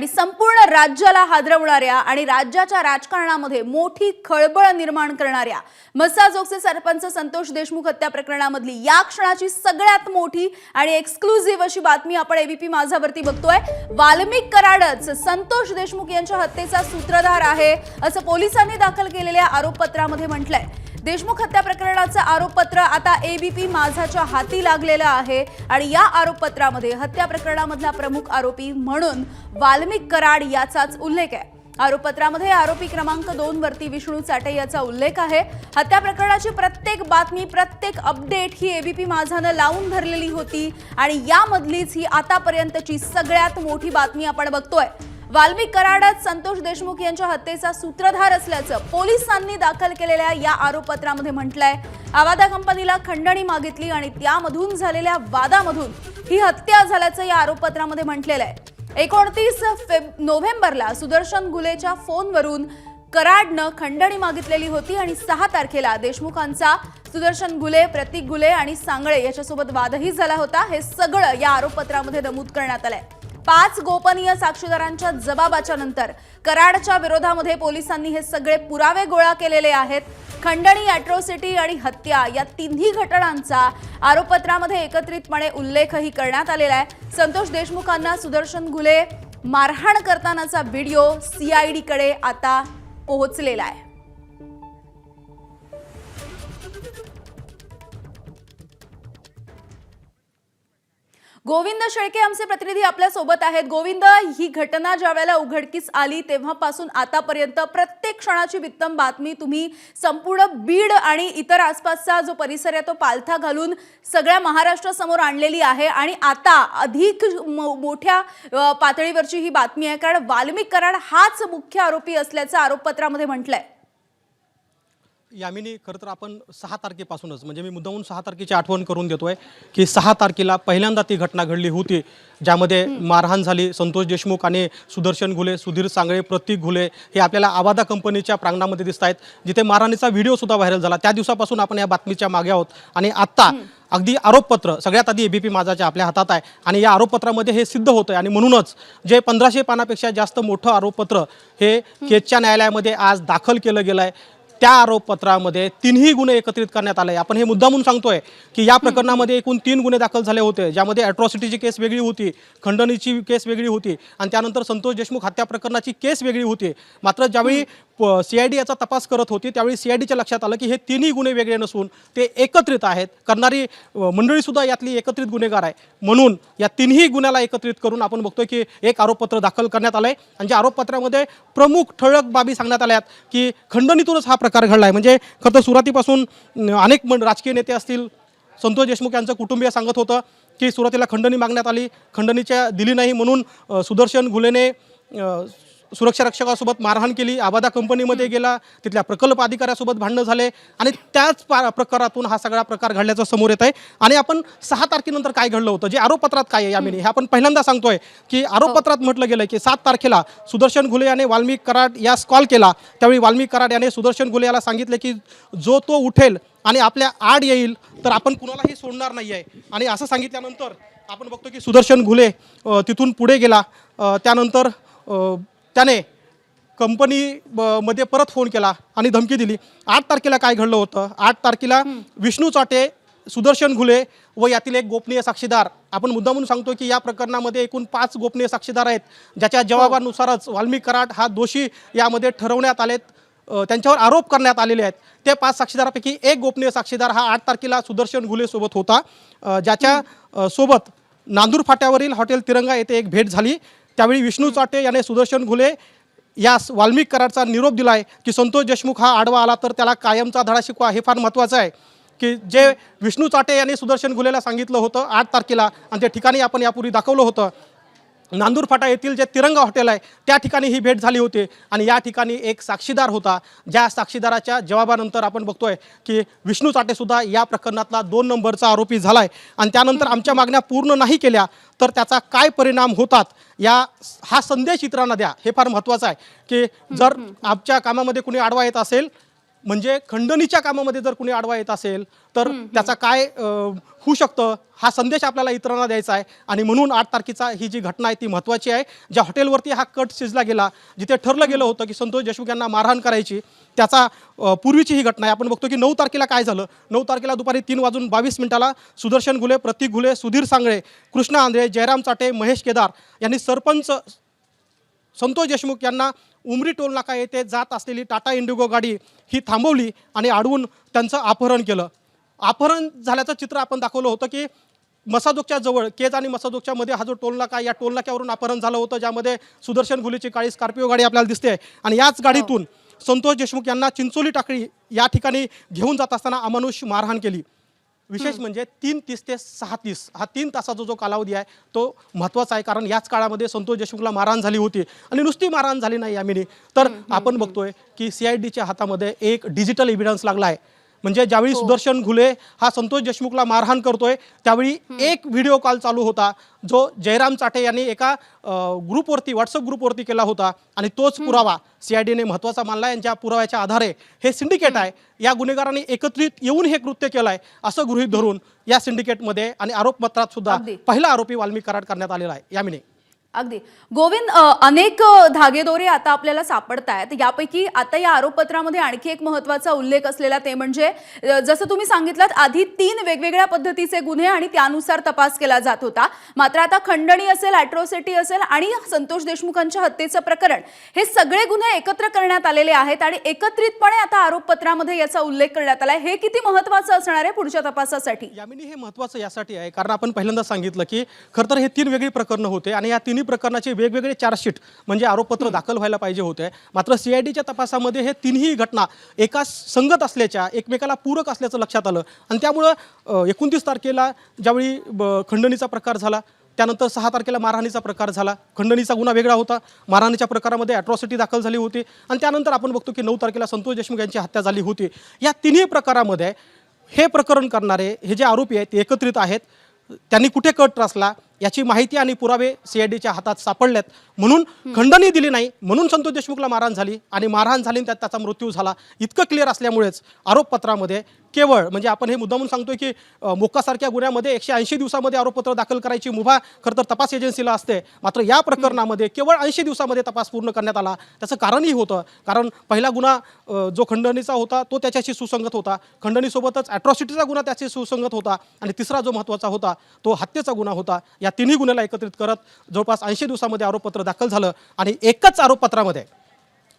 आणि संपूर्ण राज्याला हादरवणाऱ्या आणि राज्याच्या राजकारणामध्ये मोठी खळबळ निर्माण करणाऱ्या मसाजोगचे सरपंच संतोष देशमुख हत्या प्रकरणामधली या क्षणाची सगळ्यात मोठी आणि एक्सक्लुझिव्ह अशी बातमी आपण एबीपी माझावरती बघतोय। वाल्मिक कराडच संतोष देशमुख यांच्या हत्येचा सूत्रधार आहे असं पोलिसांनी दाखल केलेल्या आरोपपत्रामध्ये म्हटलंय। देशमुख हत्या प्रकरणाचं आरोपपत्र आता एबीपी माझाच्या हाती लागलेलं आहे आणि या आरोपपत्रामध्ये हत्या प्रकरणामधला प्रमुख आरोपी म्हणून वाल्मिक कराड याचाच उल्लेख आहे। आरोपपत्रामध्ये आरोपी क्रमांक 2 वरती विष्णू चाटे याचा उल्लेख आहे। हत्या प्रकरणाची प्रत्येक बातमी प्रत्येक अपडेट ही एबीपी माझानं लावून धरलेली होती आणि यामधलीच ही आतापर्यंतची सगळ्यात मोठी बातमी आपण बघतोय। वाल्मिक कराडच संतोष देशमुख यांच्या हत्येचा सूत्रधार असल्याचं पोलिसांनी दाखल केलेल्या या आरोपपत्रामध्ये म्हटलंय। आवादा कंपनीला खंडणी मागितली आणि त्यामधून झालेल्या वादामधून ही हत्या झाल्याचं या आरोपपत्रामध्ये म्हटलेलं आहे। 29 नोव्हेंबरला सुदर्शन गुलेच्या फोनवरून कराडनं खंडणी मागितलेली होती आणि 6 तारखेला देशमुखांचा सुदर्शन गुले, प्रतीक गुले आणि सांगळे याच्यासोबत वादही झाला होता। हे सगळं या आरोपपत्रामध्ये नमूद करण्यात आलंय। 5 गोपनीय साक्षीदारांच्या जबाबाच्या नंतर कराडच्या विरोधामध्ये पोलिसांनी हे सगळे पुरावे गोळा केलेले आहेत। खंडणी, अॅट्रॉसिटी आणि हत्या या तिन्ही घटनांचा आरोपपत्रामध्ये एकत्रितपणे उल्लेखही करण्यात आलेला आहे। संतोष देशमुखांना सुदर्शन गुले मारहाण करतानाचा व्हिडिओ सीआयडी कडे आता पोहोचलेला आहे। गोविंद शेळके आमचे प्रतिनिधी आपल्या सोबत आहेत। गोविंद, ही घटना ज्यावेळेला उघडकीस आली तेव्हापासून आतापर्यंत प्रत्येक क्षणाची वित्तम बातमी तुम्ही संपूर्ण बीड आणि इतर आसपासचा जो परिसर आहे तो पालथा घालून सगळ्या महाराष्ट्रासमोर आणलेली आहे आणि आता अधिक मोठ्या पातळीवरची ही बातमी आहे, कारण वाल्मिक कराड हाच मुख्य आरोपी असल्याचं आरोपपत्रामध्ये म्हटलंय। यामिनी, खरं तर आपण 6 तारखेपासूनच, म्हणजे मी मुद्दामून 6 तारखेची आठवण करून देतोय की 6 तारखेला पहिल्यांदा ती घटना घडली होती ज्यामध्ये मारहाण झाली। संतोष देशमुख आणि सुदर्शन घुले, सुधीर सांगळे, प्रतीक घुले हे आपल्याला आवादा कंपनीच्या प्रांगणामध्ये दिसत आहेत, जिथे मारहाणीचा व्हिडिओ सुद्धा व्हायरल झाला। त्या दिवसापासून आपण या बातमीच्या मागे आहोत आणि आत्ता अगदी आरोपपत्र सगळ्यात आधी एबीपी माझाच्या आपल्या हातात आहे आणि या आरोपपत्रामध्ये हे सिद्ध होतं आहे आणि म्हणूनच जे 1500 पानापेक्षा जास्त मोठं आरोपपत्र हे केजच्या न्यायालयामध्ये आज दाखल केलं गेलं आहे। त्या आरोपपत्रामध्ये 3ही गुन्हे एकत्रित करण्यात आले। आपण हे मुद्दामून सांगतोय की या प्रकरणामध्ये एकूण 3 गुन्हे दाखल झाले होते, ज्यामध्ये अॅट्रॉसिटीची केस वेगळी होती, खंडणीची केस वेगळी होती आणि त्यानंतर संतोष देशमुख हत्या प्रकरणाची केस वेगळी होती। मात्र ज्यावेळी सीआयडी याचा तपास करत होती त्यावेळी सीआयडीच्या लक्षात आलं की हे 3ही गुन्हे वेगळे नसून ते एकत्रित आहेत, करणारी मंडळी सुद्धा यातली एकत्रित गुन्हेगार आहे। म्हणून या 3ही गुन्ह्याला एकत्रित करून आपण बघतोय की एक आरोपपत्र दाखल करण्यात आलंय आणि ज्या आरोपपत्रामध्ये प्रमुख ठळक बाबी सांगण्यात आल्यात की खंडणीतूनच हा प्रकार घडला आहे। म्हणजे खरं तर सुरुवातीपासून अनेक राजकीय नेते असतील, संतोष देशमुख यांचं कुटुंबीय सांगत होतं की सुरुवातीला खंडणी मागण्यात आली, खंडणीच्या दिली नाही म्हणून सुदर्शन घुलेने सुरक्षा रक्षकासोबत मारहाण केली, आवादा कंपनीमध्ये गेला, तिथल्या प्रकल्प अधिकाऱ्यासोबत भांडणं झाले आणि त्याच प्रकारातून हा सगळा प्रकार घडल्याचं समोर येत आहे। आणि आपण 6 तारखेनंतर काय घडलं होतं, जे आरोपपत्रात काय आहे यामिनी, हे आपण पहिल्यांदा सांगतोय की आरोपपत्रात म्हटलं गेलं की 7 तारखेला सुदर्शन घुले याने वाल्मिक कराड यास कॉल केला। त्यावेळी वाल्मिक कराड याने सुदर्शन घुले याला सांगितले की जो तो उठेल आणि आपल्या आड येईल तर आपण कुणालाही सोडणार नाही आहे। आणि असं सांगितल्यानंतर आपण बघतो की सुदर्शन घुले तिथून पुढे गेला। त्यानंतर त्याने कंपनी मध्ये परत फोन केला आणि धमकी दिली। 8 तारखेला काय घडलं होतं, 8 तारखेला विष्णू चाटे, सुदर्शन घुले व यातील एक गोपनीय साक्षीदार, आपण मुद्दामून सांगतो की या प्रकरणामध्ये एकूण 5 गोपनीय साक्षीदार आहेत, ज्याच्या जबाबानुसारच वाल्मिक कराड हा दोषी यामध्ये ठरवण्यात आलेत, त्यांच्यावर आरोप करण्यात आलेले आहेत। ते 5 साक्षीदारापैकी एक गोपनीय साक्षीदार हा 8 तारखेला सुदर्शन घुले सोबत होता, ज्याच्या सोबत नांदूर फाट्यावरील हॉटेल तिरंगा येथे एक भेट झाली। त्यावेळी विष्णू चाटे याने सुदर्शन घुले यास वाल्मिक कराडचा निरोप दिलाय की संतोष देशमुख हा आडवा आला तर त्याला कायमचा धडा शिकवा। हे फार महत्त्वाचं आहे की जे विष्णू चाटे यांनी सुदर्शन घुलेला सांगितलं होतं 8 तारखेला आणि त्या ठिकाणी आपण यापूर्वी दाखवलं होतं, नांदूर फाटा येथील जे तिरंगा हॉटेल आहे त्या ठिकाणी ही भेट झाली होती आणि या ठिकाणी एक साक्षीदार होता, ज्या साक्षीदाराच्या जबाबानंतर आपण बघतोय की विष्णू चाटे सुद्धा या प्रकरणातला 2 नंबरचा आरोपी झालाय। आणि त्यानंतर आमच्या मागण्या पूर्ण नाही केल्या तर त्याचा काय परिणाम होतात हा संदेश इतरांना द्या, हे फार महत्त्वाचं आहे की जर आमच्या कामामध्ये कुणी आडवा येत असेल म्हणजे खंडणीच्या कामामध्ये जर कुणी आडवा येत असेल तर त्याचा काय होऊ शकतं हा संदेश आपल्याला इतरांना द्यायचा आहे. आणि म्हणून 8 तारखेचा ही जी घटना आहे ती महत्त्वाची आहे. ज्या हॉटेलवरती हा कट शिजला गेला, जिथे ठरलं गेलं होतं की संतोष देशमुख यांना मारहाण करायची, त्याचा पूर्वीची ही घटना आहे. आपण बघतो की 9 तारखेला काय झालं. 9 तारखेला दुपारी 3:22 सुदर्शन घुले, प्रतीक घुले, सुधीर सांगळे, कृष्णा आंधळे, जयराम चाटे, महेश केदार यांनी सरपंच संतोष देशमुख यांना उमरी टोल नाका येथे जात असलेली टाटा इंडिगो गाडी ही थांबवली आणि अडवून त्यांचं अपहरण केलं. अपहरण झाल्याचं चित्र आपण दाखवलं होतं की मसाजोगच्या जवळ केज आणि मसाजोगच्या मध्ये हा जो टोल नाका, या टोल नाक्यावरून अपहरण झालं होतं, ज्यामध्ये सुदर्शन घुलेची काळी स्कॉर्पिओ गाडी आपल्याला दिसते. आणि याच गाडीतून संतोष देशमुख यांना चिंचोली टाकळी या ठिकाणी घेऊन जात असताना अमानुष मारहाण केली. विशेष म्हणजे 3:30 ते 6:30 हा 3 तासाचा जो कालावधी आहे तो महत्त्वाचा आहे. कारण याच काळामध्ये संतोष देशमुखला मारहाण झाली होती. आणि नुसती मारहाण झाली नाही यामिनी, तर आपण बघतोय की CIDच्या हातामध्ये एक डिजिटल एव्हिडन्स लागला आहे. म्हणजे ज्यावेळी सुदर्शन घुले हा संतोष देशमुखला मारहाण करतोय त्यावेळी एक व्हिडिओ कॉल चालू होता जो जयराम चाटे यांनी एका ग्रुपवरती, व्हॉट्सअप ग्रुपवरती केला होता. आणि तोच पुरावा CIDने महत्त्वाचा मानला. यांच्या पुराव्याच्या आधारे हे सिंडिकेट आहे, या गुन्हेगारांनी एकत्रित येऊन हे कृत्य केलं आहे असं गृहीत धरून या सिंडिकेटमध्ये आणि आरोपपत्रात सुद्धा पहिला आरोपी वाल्मिक कराड करण्यात आलेला आहे. यामिनी अगदी गोविंद, अनेक धागेदोरे आता आपल्याला सापडत आहेत. यापैकी आता या आरोपपत्रामध्ये आणखी एक महत्त्वाचा उल्लेख असलेला ते म्हणजे जसं तुम्ही सांगितलं, आधी 3 वेगवेगळ्या पद्धतीचे गुन्हे आणि त्यानुसार तपास केला जात होता. मात्र आता खंडणी असेल, ॲट्रॉसिटी असेल आणि संतोष देशमुखांच्या हत्येचं प्रकरण, हे सगळे गुन्हे एकत्र करण्यात आलेले आहेत आणि एकत्रितपणे आता आरोपपत्रामध्ये याचा उल्लेख करण्यात आलाय. हे किती महत्त्वाचं असणार आहे पुढच्या तपासासाठी? यामिनी हे महत्त्वाचं यासाठी आहे कारण आपण पहिल्यांदा सांगितलं की खरं तर हे 3 वेगळी प्रकरणं होते आणि या तिन्ही प्रकरणाचे वेगवेगळे चार्जशीट म्हणजे आरोपपत्र दाखल व्हायला पाहिजे होते. मात्र CIDच्या तपासामध्ये हे तिन्ही घटना एका संगत असल्याच्या, एकमेकाला पूरक असल्याचं लक्षात आलं. आणि त्यामुळं 29 तारखेला ज्यावेळी खंडणीचा प्रकार झाला, त्यानंतर 6 तारखेला मारहाणीचा प्रकार झाला. खंडणीचा गुन्हा वेगळा होता, मारहाणीच्या प्रकारामध्ये ॲट्रॉसिटी दाखल झाली होती. आणि त्यानंतर आपण बघतो की 9 तारखेला संतोष देशमुख यांची हत्या झाली होती. या तिन्ही प्रकारामध्ये हे प्रकरण करणारे हे जे आरोपी आहेत ते एकत्रित आहेत. त्यांनी कुठे कट रचला याची माहिती आणि पुरावे CIDच्या हातात सापडल्यात. म्हणून खंडणी दिली नाही, म्हणून संतोष देशमुखला मारहाण झाली आणि मारहाण झाली त्यात त्याचा मृत्यू झाला. इतकं क्लिअर असल्यामुळेच आरोपपत्रामध्ये केवळ म्हणजे आपण हे मुद्दामून सांगतोय की मोक्कासारख्या गुन्ह्यामध्ये 180 दिवसामध्ये आरोपपत्र दाखल करायची मुभा खरं तर तपास एजन्सीला असते. मात्र या प्रकरणामध्ये केवळ 80 दिवसामध्ये तपास पूर्ण करण्यात आला. त्याचं कारणही होतं, कारण पहिला गुन्हा जो खंडणीचा होता तो त्याच्याशी सुसंगत होता, खंडणीसोबतच ॲट्रॉसिटीचा गुन्हा त्याशी सुसंगत होता आणि तिसरा जो महत्त्वाचा होता तो हत्येचा गुन्हा होता. या तिन्ही गुन्ह्याला एकत्रित करत जवळपास 80 दिवसामध्ये आरोपपत्र दाखल झालं. आणि एकच आरोपपत्रामध्ये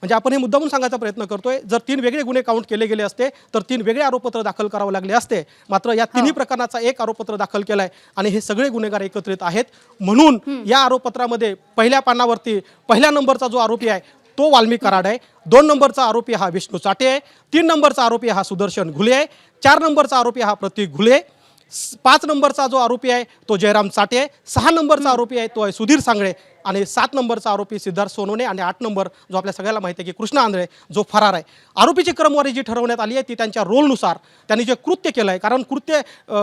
म्हणजे आपण हे मुद्दामून सांगायचा प्रयत्न करतोय, जर 3 वेगळे गुन्हे काउंट केले गेले असते तर 3 वेगळे आरोपपत्र दाखल करावे लागले असते. मात्र या तिन्ही प्रकरणाचा एक आरोपपत्र दाखल केलाय आणि हे सगळे गुन्हेगार एकत्रित आहेत. म्हणून या आरोपपत्रामध्ये पहिल्या पानावरती पहिल्या नंबरचा जो आरोपी आहे तो वाल्मिक कराड आहे, 2 नंबरचा आरोपी हा विष्णू चाटे आहे, 3 नंबरचा आरोपी हा सुदर्शन घुले आहे, 4 नंबरचा आरोपी हा प्रतीक घुले, 5 नंबरचा जो आरोपी आहे तो जयराम चाटे आहे, 6 नंबरचा आरोपी आहे तो आहे सुधीर सांगळे आणि 7 नंबरचा आरोपी सिद्धार्थ सोनवणे आणि 8 नंबर जो आपल्या सगळ्याला माहिती आहे की कृष्णा आंधळे जो फरार आहे. आरोपीची क्रमवारी जी ठरवण्यात आली आहे ती त्यांच्या रोलनुसार त्यांनी जे कृत्य केलं आहे, कारण कृत्य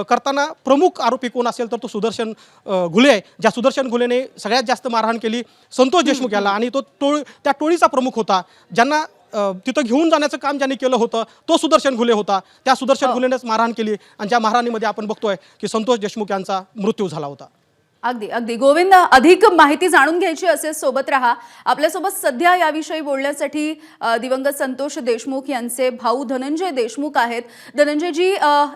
करताना प्रमुख आरोपी कोण असेल तर तो सुदर्शन घुले आहे. ज्या सुदर्शन घुलेने सगळ्यात जास्त मारहाण केली संतोष देशमुख याला आणि तो त्या टोळीचा प्रमुख होता. ज्यांना तिथं घेऊन जाण्याचं काम ज्यांनी केलं होतं तो सुदर्शन घुले होता. त्या सुदर्शन घुलेनेच मारहाण केली आणि ज्या मारहाणीमध्ये आपण बघतोय की संतोष देशमुख यांचा मृत्यू झाला होता. अगदी अगदी गोविंद, अधिक माहिती जाणून घ्यायची असेल सोबत राहा. आपल्यासोबत सध्या याविषयी बोलण्यासाठी दिवंगत संतोष देशमुख यांचे भाऊ धनंजय देशमुख आहेत. धनंजयजी,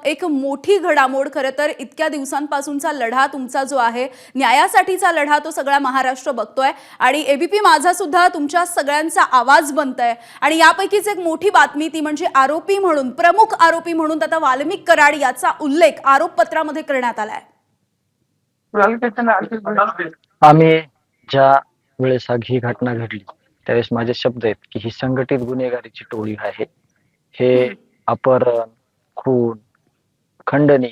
एक मोठी घडामोड, खरं तर इतक्या दिवसांपासूनचा लढा तुमचा जो आहे, न्यायासाठीचा लढा, तो सगळा महाराष्ट्र बघतोय आणि ABP माझा सुद्धा तुमच्या सगळ्यांचा आवाज बनतोय. आणि यापैकीच एक मोठी बातमी ती म्हणजे आरोपी म्हणून, प्रमुख आरोपी म्हणून आता वाल्मिक कराड याचा उल्लेख आरोपपत्रामध्ये करण्यात आलाय. आम्ही ज्या वेळेस ही घटना घडली त्यावेळेस माझे शब्द आहेत की ही संघटित गुन्हेगारीची टोळी आहे. हे अपहरण, खून, खंडणी,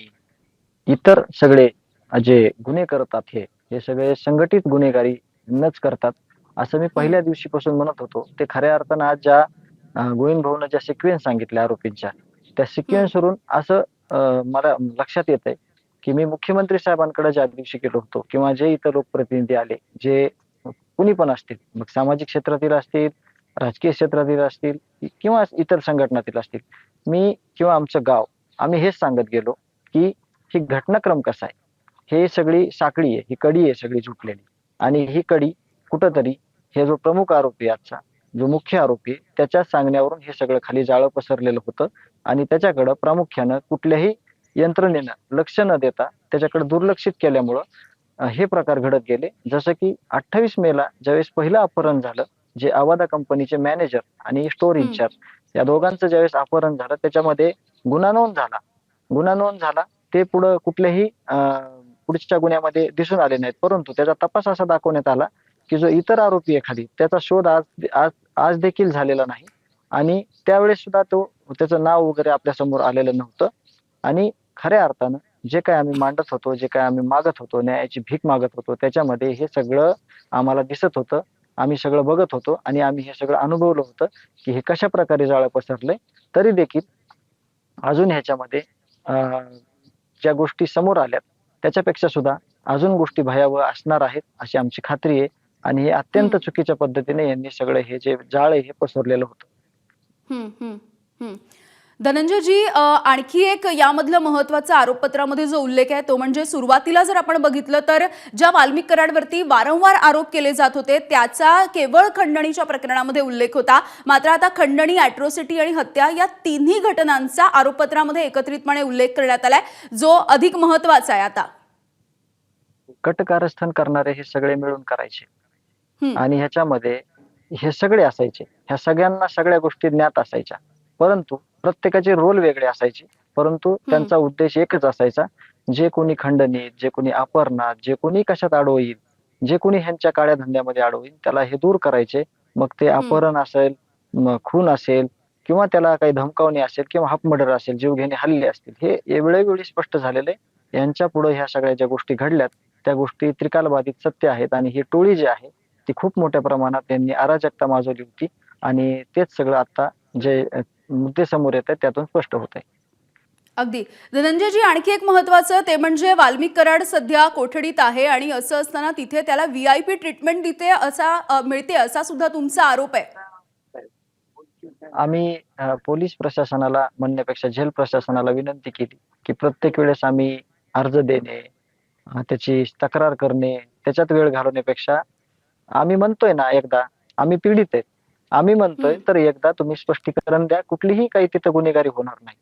इतर सगळे जे गुन्हे करतात हे सगळे संघटित गुन्हेगारी नच करतात असं मी पहिल्या दिवशीपासून म्हणत होतो. ते खऱ्या अर्थानं आज ज्या गोविंद भाऊनं ज्या सिक्वेन्स सांगितल्या आरोपींच्या, त्या सिक्वेन्सवरून असं मला लक्षात येत आहे की मी मुख्यमंत्री साहेबांकडे ज्या दिवशी गेलो होतो किंवा जे इतर लोकप्रतिनिधी आले, जे कुणी पण असतील, मग सामाजिक क्षेत्रातील असतील, राजकीय क्षेत्रातील असतील किंवा इतर संघटनातील असतील, मी किंवा आमचं गाव आम्ही हेच सांगत गेलो की ही घटनाक्रम कसा आहे, हे सगळी साखळी आहे, ही कडी आहे सगळी जुटलेली. आणि ही कडी कुठंतरी हे जो प्रमुख आरोपी आजचा, जो मुख्य आरोपी आहे, त्याच्या सांगण्यावरून हे सगळं खाली जाळं पसरलेलं होतं. आणि त्याच्याकडं प्रामुख्यानं कुठल्याही यंत्रणेनं लक्ष न देता त्याच्याकडे दुर्लक्षित केल्यामुळं हे प्रकार घडत गेले. जसं की 28 मेला ज्यावेळेस पहिलं अपहरण झालं, जे अवादा कंपनीचे मॅनेजर आणि स्टोअर इन्चार्ज या दोघांचं ज्यावेळेस अपहरण झालं, त्याच्यामध्ये गुन्हा नोंद झाला. ते पुढं कुठल्याही पुढच्या गुन्ह्यामध्ये दिसून आले नाहीत, परंतु त्याचा तपास असा दाखवण्यात आला की जो इतर आरोपी आहे खाली, त्याचा शोध आज आज आज देखील झालेला नाही. आणि त्यावेळेस सुद्धा त्याचं नाव वगैरे आपल्या समोर आलेलं नव्हतं. आणि खऱ्या अर्थानं जे काय आम्ही मांडत होतो, जे काय आम्ही मागत होतो, न्यायाची भीक मागत होतो, त्याच्यामध्ये हे सगळं आम्हाला दिसत होतं. आम्ही सगळं बघत होतो आणि आम्ही हे सगळं अनुभवलं होतं की हे कशा प्रकारे जाळं पसरलंय. तरी देखील अजून ह्याच्यामध्ये ज्या गोष्टी समोर आल्यात त्याच्यापेक्षा सुद्धा अजून गोष्टी भयावह असणार आहेत अशी आमची खात्री आहे. आणि हे अत्यंत चुकीच्या पद्धतीने यांनी सगळं हे जे जाळ आहे हे पसरलेलं होतं. धनंजयजी, आणखी एक यामधलं महत्त्वाचा आरोपपत्रामध्ये जो उल्लेख आहे तो म्हणजे सुरुवातीला जर आपण बघितलं तर ज्या वाल्मिक कराडवरती वारंवार आरोप केले जात होते त्याचा केवळ खंडणीच्या प्रकरणामध्ये उल्लेख होता. मात्र आता खंडणी, अॅट्रॉसिटी आणि हत्या या तिन्ही घटनांचा आरोपपत्रामध्ये एकत्रितपणे उल्लेख करण्यात आलाय, जो अधिक महत्त्वाचा आहे. आता कटकारस्थान करणारे हे सगळे मिळून करायचे आणि ह्याच्यामध्ये हे सगळे असायचे. ह्या सगळ्यांना सगळ्या गोष्टी ज्ञात असायच्या, परंतु प्रत्येकाचे रोल वेगळे असायचे. परंतु त्यांचा उद्देश एकच असायचा, जे कोणी खंडणीत, जे कोणी अपहरणात, जे कोणी कशात अडवईल, जे कोणी ह्यांच्या काळ्या धंद्यामध्ये अडवईल त्याला हे दूर करायचे. मग ते अपहरण असेल, मग खून असेल, किंवा त्याला काही धमकावणे असेल, किंवा हाफ मर्डर असेल, जीवघेणे हल्ले असतील, हे वेळोवेळी स्पष्ट झालेले. यांच्या पुढे ह्या सगळ्या ज्या गोष्टी घडल्यात त्या गोष्टी त्रिकालबाधित सत्य आहेत. आणि ही टोळी जी आहे ती खूप मोठ्या प्रमाणात त्यांनी अराजकता माजवली होती. आणि तेच सगळं आता जे मुद्दे समोर येत आहेत त्यातून स्पष्ट होत आहे. अगदी धनंजयजी, आणखी एक महत्त्वाचं ते म्हणजे वाल्मिक कराड सध्या कोठडीत आहे आणि असं असताना तिथे त्याला VIP ट्रीटमेंट मिळते असा सुद्धा तुमचा आरोप आहे. आम्ही पोलीस प्रशासनाला म्हणण्यापेक्षा जेल प्रशासनाला विनंती केली की प्रत्येक वेळेस आम्ही अर्ज देणे, त्याची तक्रार करणे, त्याच्यात वेळ घालवण्यापेक्षा आम्ही म्हणतोय ना, एकदा आम्ही पीडित आहेत, आम्ही म्हणतोय तर एकदा तुम्ही स्पष्टीकरण द्या. कुठलीही काही तिथं गुन्हेगारी होणार नाही.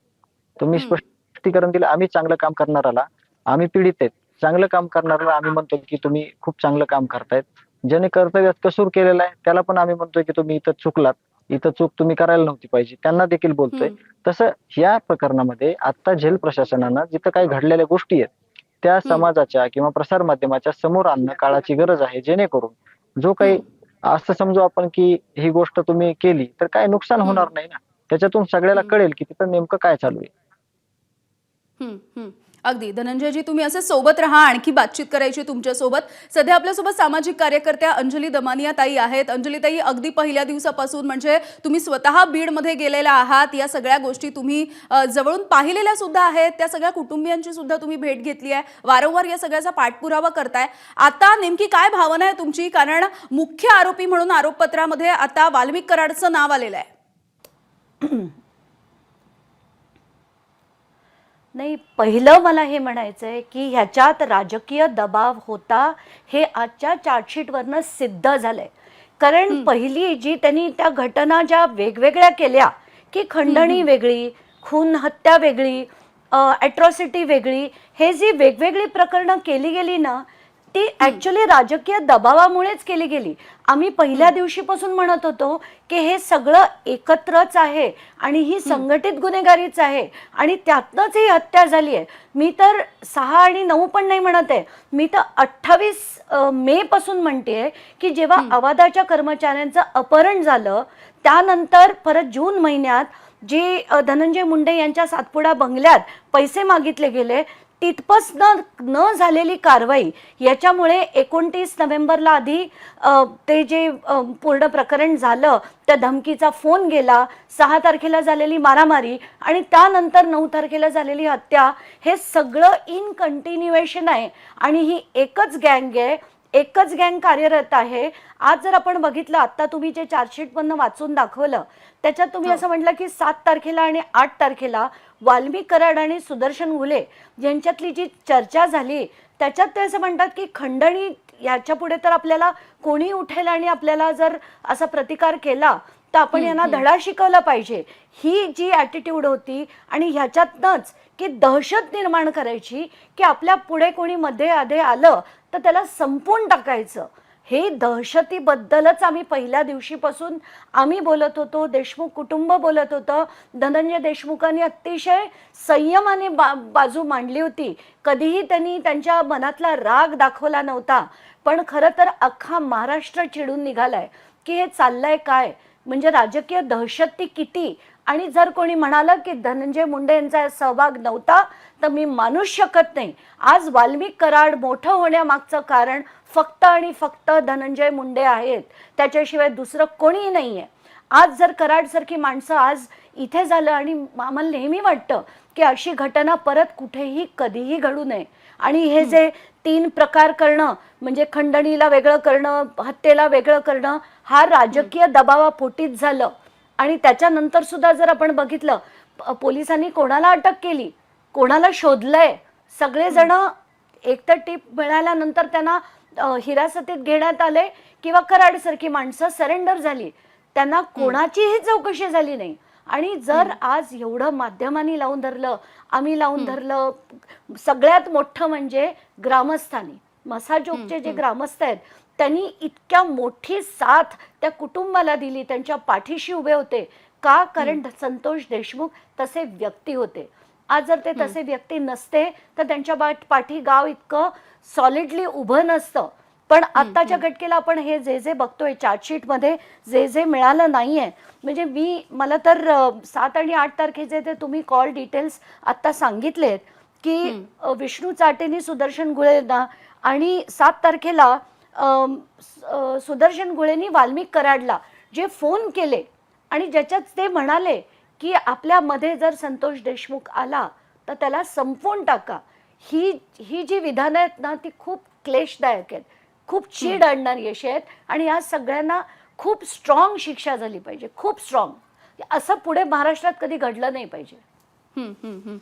तुम्ही स्पष्टीकरण दिलं. आम्ही चांगलं काम करणाराला, आम्ही पीडित आहेत, चांगलं काम करणाऱ्याला आम्ही म्हणतो की तुम्ही खूप चांगलं काम करतायत. ज्याने कर्तव्यात कसूर केलेला आहे त्याला पण आम्ही म्हणतोय की तुम्ही इथं चुकलात, इथं चूक तुम्ही करायला नव्हती पाहिजे, त्यांना देखील बोलतोय. तसं या प्रकरणामध्ये आता जेल प्रशासनानं जिथं काही घडलेल्या गोष्टी आहेत त्या समाजाच्या किंवा प्रसार माध्यमाच्या समोर आणणं काळाची गरज आहे. जेणेकरून जो काही असं समजू आपण की ही गोष्ट तुम्ही केली तर काय नुकसान होणार नाही ना, त्याच्यातून सगळ्याला कळेल की तिथं नेमकं काय चालू आहे. अगदी धनंजयजी, तुम्ही असे सोबत राहा, आणखी बातचीत करायची तुमच्यासोबत. सध्या आपल्यासोबत सामाजिक कार्यकर्त्या अंजली दमानिया ताई आहेत. अंजली ताई, अगदी पहिल्या दिवसापासून म्हणजे तुम्ही स्वतः बीडमध्ये गेलेला आहात, या सगळ्या गोष्टी तुम्ही जवळून पाहिलेल्या सुद्धा आहेत, त्या सगळ्या कुटुंबियांची सुद्धा तुम्ही भेट घेतली आहे, वारंवार या सगळ्याचा पाठपुरावा करताय. आता नेमकी काय भावना आहे तुमची? कारण मुख्य आरोपी म्हणून आरोपपत्रामध्ये आता वाल्मिक कराडचं नाव आलेलं आहे. नाही, पहिलं मला हे म्हणायचं आहे की ह्याच्यात राजकीय दबाव होता हे आजच्या चार्जशीटवरनं सिद्ध झालंय. कारण पहिली जी त्यांनी त्या घटना ज्या वेगवेगळ्या केल्या की खंडणी वेगळी, खून हत्या वेगळी, अॅट्रॉसिटी वेगळी, हे जी वेगवेगळी प्रकरणं केली गेली ना ती ॲक्च्युली राजकीय दबावामुळेच केली गेली. आम्ही पहिल्या दिवशीपासून म्हणत होतो की हे सगळं एकत्रच आहे आणि ही संघटित गुन्हेगारीच आहे आणि त्यातनंच ही हत्या झाली आहे. मी तर 6 आणि 9 पण नाही म्हणत आहे, मी तर 28 मे पासून म्हणते की जेव्हा अवादाच्या कर्मचाऱ्यांचं अपहरण झालं त्यानंतर परत जून महिन्यात जी धनंजय मुंडे यांच्या सातपुडा बंगल्यात पैसे मागितले गेले तिथपस न झालेली कारवाई याच्यामुळे 29 नोव्हेंबरला आधी ते जे पूर्ण प्रकरण झालं त्या धमकीचा फोन गेला, 6 तारखेला झालेली मारामारी आणि त्यानंतर 9 तारखेला झालेली हत्या, हे सगळं इन कंटिन्युएशन आहे. आणि ही एकच गँग आहे, एकच गँग कार्यरत आहे. आज जर आपण बघितलं, आता तुम्ही जे चार्जशीटमधनं वाचून दाखवलं त्याच्यात तुम्ही असं म्हटलं की 7 तारखेला आणि 8 तारखेला वाल्मिक कराड आणि सुदर्शन घुले यांच्यातली जी चर्चा झाली त्याच्यात ते असं म्हणतात की खंडणी याच्या पुढे तर आपल्याला कोणी उठेल आणि आपल्याला जर असा प्रतिकार केला तर आपण यांना धडा शिकवला पाहिजे. ही जी ॲटिट्यूड होती आणि ह्याच्यातनंच की दहशत निर्माण करायची की आपल्या पुढे कोणी मध्ये आधे आलं तर त्याला संपवून टाकायचं. हे दहशतीबद्दलच आम्ही पहिल्या दिवशीपासून आम्ही बोलत होतो, देशमुख कुटुंब बोलत होतं. धनंजय देशमुखांनी अतिशय संयमाने बाजू मांडली होती. कधीही त्यांनी त्यांच्या मनातला राग दाखवला नव्हता. पण खरं तर अख्खा महाराष्ट्र चिडून निघालाय की हे चाललंय काय, म्हणजे राजकीय दहशत ती किती. आणि जर कोणी म्हणालं की धनंजय मुंडे यांचा सहभाग नव्हता तर मी मानूच शकत नाही. आज वाल्मिक कराड मोठं होण्यामागचं कारण फक्त आणि फक्त धनंजय मुंडे आहेत, त्याच्याशिवाय दुसरं कोणीही नाही आहे. आज जर कराडसारखी माणसं आज इथे झालं आणि आम्हाला नेहमी वाटतं की अशी घटना परत कुठेही कधीही घडू नये. आणि हे जे 3 प्रकार करणं म्हणजे खंडणीला वेगळं करणं, हत्येला वेगळं करणं, हा राजकीय दबावापोटीच झालं. आणि त्याच्यानंतर सुद्धा जर आपण बघितलं पोलिसांनी कोणाला अटक केली, कोणाला शोधलंय, सगळेजण एकतर टीप मिळाल्यानंतर त्यांना हिरासतीत घेण्यात आले किंवा कराडसारखी माणसं सरेंडर झाली, त्यांना कोणाचीही चौकशी झाली नाही. आणि जर आज एवढं माध्यमांनी लावून धरलं, आम्ही लावून धरलं, सगळ्यात मोठं म्हणजे ग्रामस्थांनी, मसाजोगचे जे ग्रामस्थ आहेत त्यांनी इतक्या मोठी साथ त्या कुटुंबाला दिली, त्यांच्या पाठीशी उभे होते का, कारण संतोष देशमुख तसे व्यक्ती होते. आज जर ते तसे व्यक्ती नसते तर त्यांच्या पाठी गाव इतकं सॉलिडली उभं नसतं. पण आत्ताच्या घटकेला आपण हे जे जे बघतोय चार्जशीटमध्ये जे जे मिळालं नाहीये, म्हणजे मला तर 7 आणि 8 तारखेचे ते तुम्ही कॉल डिटेल्स आत्ता सांगितलेत की विष्णू चाटेनी सुदर्शन गुळेंना आणि 7 तारखेला सुदर्शन गुळेंनी वाल्मिक कराडला जे फोन केले आणि ज्याच्यात ते म्हणाले की आपल्यामध्ये जर संतोष देशमुख आला तर त्याला संपवून टाका. ही जी विधानं आहेत ना ती खूप क्लेशदायक आहेत, खूप चीड आणणारी अशी आहेत. आणि या सगळ्यांना खूप स्ट्रॉंग शिक्षा झाली पाहिजे, खूप स्ट्रॉंग. असं पुढे महाराष्ट्रात कधी घडलं नाही पाहिजे.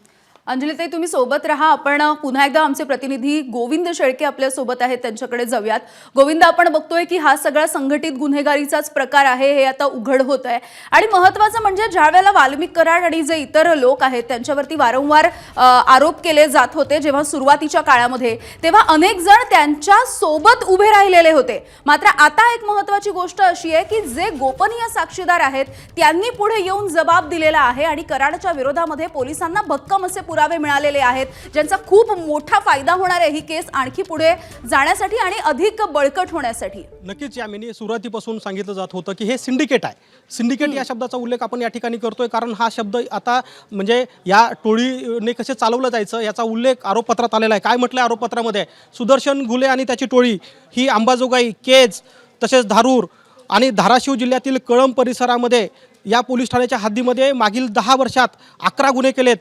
अंजलीताई तुम्ही सोबत राहा. आपण पुन्हा एकदा आमचे प्रतिनिधी गोविंद शेळके आपल्या सोबत आहेत, त्यांच्याकडे जाऊयात. गोविंद, आपण बघतोय की हा सगळा संघटित गुन्हेगारीचाच प्रकार आहे, हे आता उघड होत आहे. आणि महत्त्वाचं म्हणजे ज्या वेळेला वाल्मिक कराड आणि जे इतर लोक आहेत त्यांच्यावरती वारंवार आरोप केले जात होते जेव्हा सुरुवातीच्या काळामध्ये, तेव्हा अनेक जण त्यांच्या सोबत उभे राहिलेले होते. मात्र आता एक महत्त्वाची गोष्ट अशी आहे की जे गोपनीय साक्षीदार आहेत त्यांनी पुढे येऊन जबाब दिलेला आहे आणि कराडच्या विरोधामध्ये पोलिसांना भक्कम असे पुरावे मिळालेले आहेत, ज्यांचा खूप मोठा फायदा होणार आहे ही केस आणखी पुढे जाण्यासाठी आणि अधिक बळकट होण्यासाठी. नक्कीच यामिनी, सुरुवातीपासून सांगितलं जात होतं की हे सिंडिकेट आहे. सिंडिकेट या शब्दाचा उल्लेख आपण या ठिकाणी करतोय कारण हा शब्द आता म्हणजे या टोळीने कसे चालवलं जायचं याचा उल्लेख आरोपपत्रात आलेला आहे. काय म्हटलंय आरोपपत्रामध्ये? सुदर्शन घुले आणि त्याची टोळी ही अंबाजोगाई, केज, तसेच धारूर आणि धाराशिव जिल्ह्यातील कळंब परिसरामध्ये या पोलीस ठाण्याच्या हद्दीमध्ये मागील 10 वर्षात 11 गुन्हे केलेत.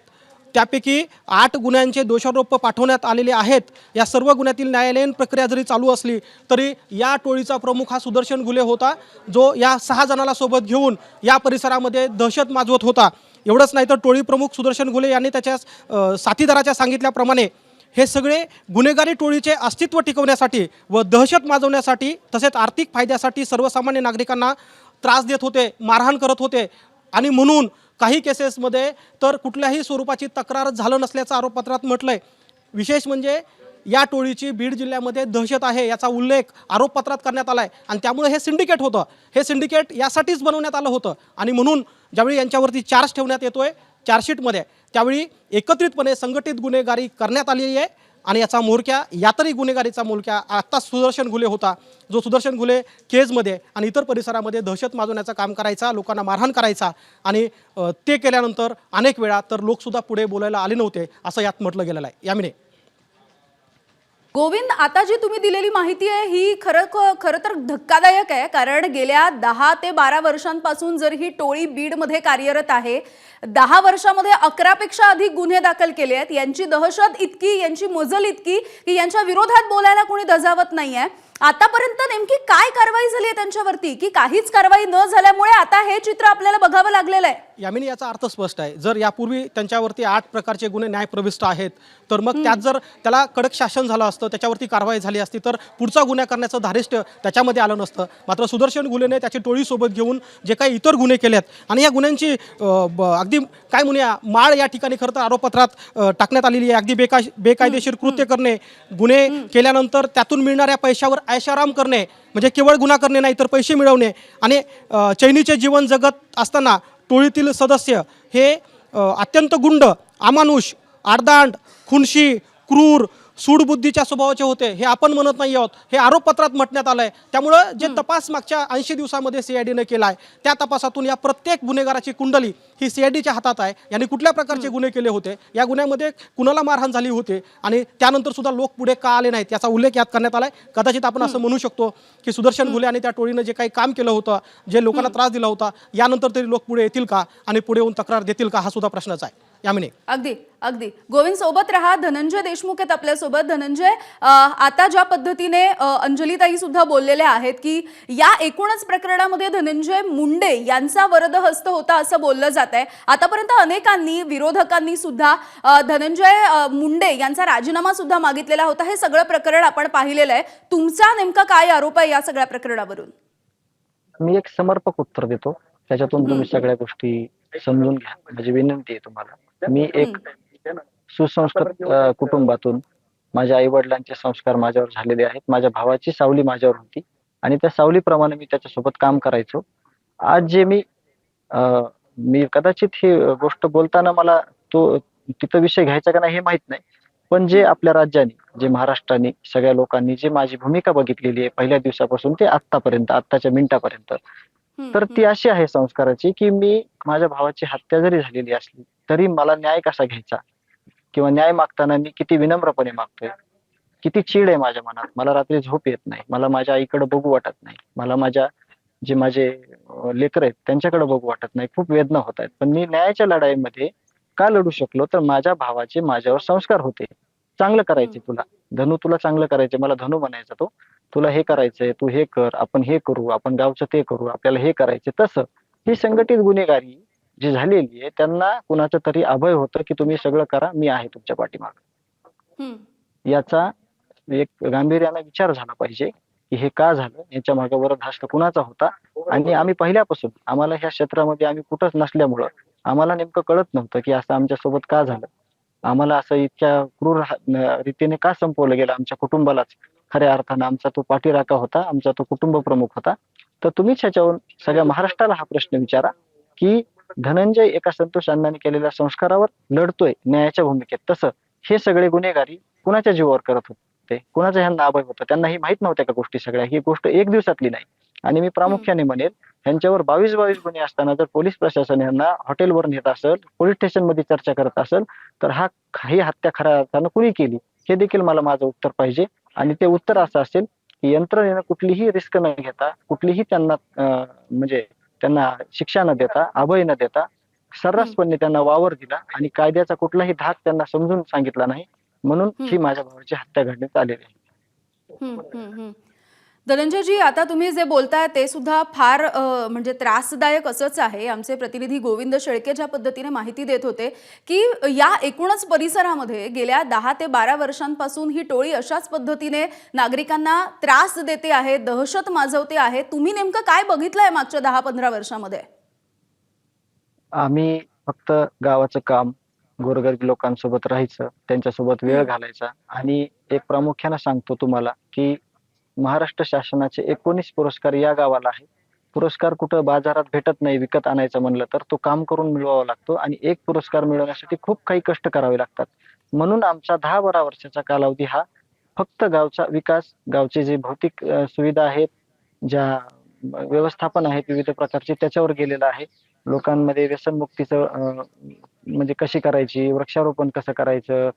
त्यापैकी 8 गुन्ह्यांचे दोषारोप पाठवण्यात आलेले आहेत. या सर्व गुन्ह्यातील न्यायालयीन प्रक्रिया जरी चालू असली तरी या टोळीचा प्रमुख हा सुदर्शन घुले होता, जो या 6 जणांना सोबत घेऊन या परिसरामध्ये दहशत माजवत होता. एवढंच नाही तर टोळी प्रमुख सुदर्शन घुले यांनी त्याच्या साथीदाराच्या सांगितल्याप्रमाणे हे सगळे गुन्हेगारी टोळीचे अस्तित्व टिकवण्यासाठी व दहशत माजवण्यासाठी तसेच आर्थिक फायद्यासाठी सर्वसामान्य नागरिकांना त्रास देत होते, मारहाण करत होते. आणि म्हणून काही केसेसमध्ये तर कुठल्याही स्वरूपाची तक्रार झालं नसल्याचं आरोपपत्रात म्हटलंय. विशेष म्हणजे या टोळीची बीड जिल्ह्यामध्ये दहशत आहे याचा उल्लेख आरोपपत्रात करण्यात आला आहे. आणि त्यामुळे हे सिंडिकेट होतं, हे सिंडिकेट यासाठीच बनवण्यात आलं होतं. आणि म्हणून ज्यावेळी यांच्यावरती चार्ज ठेवण्यात येतोय चार्जशीटमध्ये, त्यावेळी एकत्रितपणे संघटित गुन्हेगारी करण्यात आलेली आहे. आणि याचा म्होरक्या, यातही गुन्हेगारीचा म्होरक्या आत्ता सुदर्शन घुले होता, जो सुदर्शन घुले केजमध्ये आणि इतर परिसरामध्ये दहशत माजवण्याचं काम करायचा, लोकांना मारहाण करायचा. आणि ते केल्यानंतर अनेक वेळा तर लोकसुद्धा पुढे बोलायला आले नव्हते असं यात म्हटलं गेलेलं आहे. यामिने. गोविंद, आता जी तुम्ही दिलेली माहिती आहे ही खरं तर धक्कादायक आहे. कारण गेल्या 10 ते 12 वर्षांपासून जर ही टोळी बीडमध्ये कार्यरत आहे, 10 वर्षामध्ये 11 पेक्षा अधिक गुन्हे दाखल केले आहेत. यांची दहशत इतकी, यांची मजल इतकी की यांच्या विरोधात बोलायला कोणी दजावत नाहीये. आतापर्यंत नेमकी काय कारवाई झाली आहे त्यांच्यावरती, की काहीच कारवाई न झाल्यामुळे आता हे चित्र आपल्याला बघावं लागलेलं आहे? यामिनी, याचा अर्थ स्पष्ट आहे. जर यापूर्वी त्यांच्यावरती 8 प्रकारचे गुन्हे न्यायप्रविष्ट आहेत, तर मग त्यात जर त्याला कडक शासन झालं असतं, त्याच्यावरती कारवाई झाली असती, तर पुढचा गुन्हा करण्याचं धारिष्ट्य त्याच्यामध्ये आलं नसतं. मात्र सुदर्शन घुलेने त्याची टोळी सोबत घेऊन जे काही इतर गुन्हे केलेत आणि या गुन्ह्यांची अगदी काय म्हणूया माळ या ठिकाणी खरं तर आरोपपत्रात टाकण्यात आलेली आहे. अगदी बेकायदेशीर कृत्य करणे, गुन्हे केल्यानंतर त्यातून मिळणाऱ्या पैशावर ऐशाराम करणे, म्हणजे केवळ गुन्हा करणे नाही तर पैसे मिळवणे आणि चैनीचे जीवन जगत असताना टोळीतील सदस्य हे अत्यंत गुंड, अमानुष, आडदांड, खुनशी, क्रूर, सूडबुद्धीच्या स्वभावाचे होते. हे आपण म्हणत नाही आहोत, हे आरोपपत्रात म्हटण्यात आलं आहे. त्यामुळं जे तपास मागच्या 80 दिवसामध्ये CIDने केला आहे, त्या तपासातून या प्रत्येक गुन्हेगाराची कुंडली ही CIDच्या हातात आहे. यांनी कुठल्या प्रकारचे गुन्हे केले होते, या गुन्ह्यामध्ये कुणाला मारहाण झाली होती आणि त्यानंतर सुद्धा लोक पुढे का आले नाहीत याचा उल्लेख यात करण्यात आला आहे. कदाचित आपण असं म्हणू शकतो की सुदर्शन घुले आणि त्या टोळीनं जे काही काम केलं होतं, जे लोकांना त्रास दिला होता, यानंतर तरी लोक पुढे येतील का आणि पुढे येऊन तक्रार देतील का, हा सुद्धा प्रश्नच आहे. यामिनी, अगदी अगदी गोविंद सोबत रहा. धनंजय देशमुख आहेत आपल्यासोबत. धनंजय, आता ज्या पद्धतीने अंजलीताई सुद्धा बोललेल्या आहेत की या एकूणच प्रकरणामध्ये धनंजय मुंडे यांचा वरदहस्त होता असं बोललं जात आहे. आतापर्यंत अनेकांनी, विरोधकांनी सुद्धा धनंजय मुंडे यांचा राजीनामा सुद्धा मागितलेला होता. हे सगळं प्रकरण आपण पाहिलेलं आहे. तुमचा नेमका काय आरोप आहे या सगळ्या प्रकरणावरून? मी एक समर्पक उत्तर देतो, त्याच्यातून तुम्ही सगळ्या गोष्टी समजून घ्या. माझी विनंती आहे तुम्हाला. मी एक सुसंस्कृत कुटुंबातून, माझ्या आई वडिलांचे संस्कार माझ्यावर झालेले आहेत. माझ्या भावाची सावली माझ्यावर होती आणि त्या सावलीप्रमाणे मी त्याच्यासोबत काम करायचो. आज जे मी कदाचित ही गोष्ट बोलताना मला तो तिथं विषय घ्यायचा का नाही हे माहित नाही, पण जे आपल्या राज्याने, जे महाराष्ट्राने, सगळ्या लोकांनी जे माझी भूमिका बघितलेली आहे पहिल्या दिवसापासून ते आत्तापर्यंत, आत्ताच्या मिनिटापर्यंत, तर ती अशी आहे संस्काराची की मी, माझ्या भावाची हत्या जरी झालेली असली तरी मला न्याय कसा घ्यायचा किंवा न्याय मागताना मी किती विनम्रपणे मागतोय, किती चीड आहे माझ्या मनात. मला रात्री झोप येत नाही, मला माझ्या आईकडे बघू वाटत नाही, मला माझे लेकर आहेत त्यांच्याकडे बघू वाटत नाही, खूप वेदना होत आहेत. पण मी न्यायाच्या लढाईमध्ये का लढू शकलो, तर माझ्या भावाचे माझ्यावर संस्कार होते. चांगलं करायचे तुला धनू, तुला चांगलं करायचे. मला धनू म्हणायचा तो. तुला हे करायचंय, तू हे कर, आपण हे करू, आपण गावचं ते करू, आपल्याला हे करायचे. तसं ही संघटित गुन्हेगारी जी झालेली आहे त्यांना कुणाचं तरी अभय होतं की तुम्ही सगळं करा, मी आहे तुमच्या पाठीमागे. याचा एक गांभीर्याने विचार झाला पाहिजे की हे का झालं, याच्या मागे वरदहस्त कुणाचा होता. आणि आम्ही पहिल्यापासून, आम्हाला ह्या क्षेत्रामध्ये आम्ही कुठंच नसल्यामुळं आम्हाला नेमकं कळत नव्हतं की असं आमच्यासोबत का झालं, आम्हाला असं इतक्या क्रूर रीतीने का संपवलं गेलं. आमच्या कुटुंबालाच खऱ्या अर्थानं आमचा तो पाठीराखा होता, आमचा तो कुटुंब प्रमुख होता. तर तुम्हीच ह्याच्यावरून सगळ्या महाराष्ट्राला हा प्रश्न विचारा की धनंजय एका संतोष अण्णांनी केलेल्या संस्कारावर लढतोय न्यायाच्या भूमिकेत. तसं हे सगळे गुन्हेगारी कुणाच्या जीवावर करत होते, कुणाचा ह्यांना अभय होता, त्यांना ही माहित नव्हत्या का गोष्टी सगळ्या. ही गोष्ट एक दिवसातली नाही. आणि मी प्रामुख्याने म्हणेन, ह्यांच्यावर 22 गुन्हे असताना जर पोलीस प्रशासन यांना हॉटेलवर नेत असेल, पोलीस स्टेशन मध्ये चर्चा करत असेल, तर ही हत्या खऱ्या अर्थानं कुणी केली हे देखील मला माझं उत्तर पाहिजे. आणि ते उत्तर असं असेल की यंत्रणेनं कुठलीही रिस्क न घेता, कुठलीही त्यांना म्हणजे त्यांना शिक्षा न देता, अभय न देता, सर्रासपणे त्यांना वावर दिला आणि कायद्याचा कुठलाही धाक त्यांना समजून सांगितला नाही. म्हणून ही माझ्या भावाची हत्या घडण्यात आलेली आहे. धनंजयजी, आता तुम्ही जे बोलताय ते सुद्धा फार म्हणजे त्रासदायक असंच आहे. आमचे प्रतिनिधी गोविंद शेळके ज्या पद्धतीने माहिती देत होते की या एकूणच परिसरामध्ये गेल्या 10 ते 12 वर्षांपासून ही टोळी अशाच पद्धतीने नागरिकांना त्रास देते आहे, दहशत माजवते आहे. तुम्ही नेमकं काय बघितलंय मागच्या 10-15 वर्षामध्ये? आम्ही फक्त गावाचं काम, गोरगरीब लोकांसोबत राहायचं, त्यांच्यासोबत वेळ घालायचा. आणि एक प्रामुख्याने सांगतो तुम्हाला की महाराष्ट्र शासनाचे 19 पुरस्कार या गावाला आहेत. पुरस्कार कुठं बाजारात भेटत नाही, विकत आणायचं म्हणलं तर तो काम करून मिळवावा लागतो आणि एक पुरस्कार मिळवण्यासाठी खूप काही कष्ट करावे लागतात. म्हणून आमचा 10-12 वर्षाचा कालावधी हा फक्त गावचा विकास, गावचे जे भौतिक सुविधा आहेत, ज्या व्यवस्थापन आहेत विविध प्रकारचे, त्याच्यावर गेलेला आहे. लोकांमध्ये व्यसनमुक्तीचं म्हणजे कशी करायची, वृक्षारोपण कसं करायचं,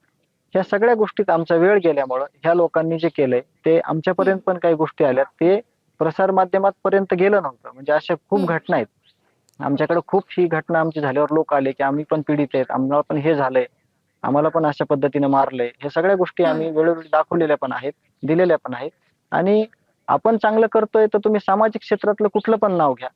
ह्या सगळ्या गोष्टीत आमचा वेळ गेल्यामुळं ह्या लोकांनी जे केलंय ते आमच्यापर्यंत पण काही गोष्टी आल्यात, ते प्रसार माध्यमांपर्यंत गेलं नव्हतं. म्हणजे अशा खूप घटना आहेत आमच्याकडे. खूप ही घटना आमची झाल्यावर लोक आले की आम्ही पण पीडित आहेत, आम्हाला पण हे झालंय, आम्हाला पण अशा पद्धतीने मारलंय. हे सगळ्या गोष्टी आम्ही वेळोवेळी दाखवलेल्या पण आहेत, दिलेल्या पण आहेत. आणि आपण चांगलं करतोय तर तुम्ही सामाजिक क्षेत्रातलं कुठलं पण नाव घ्या,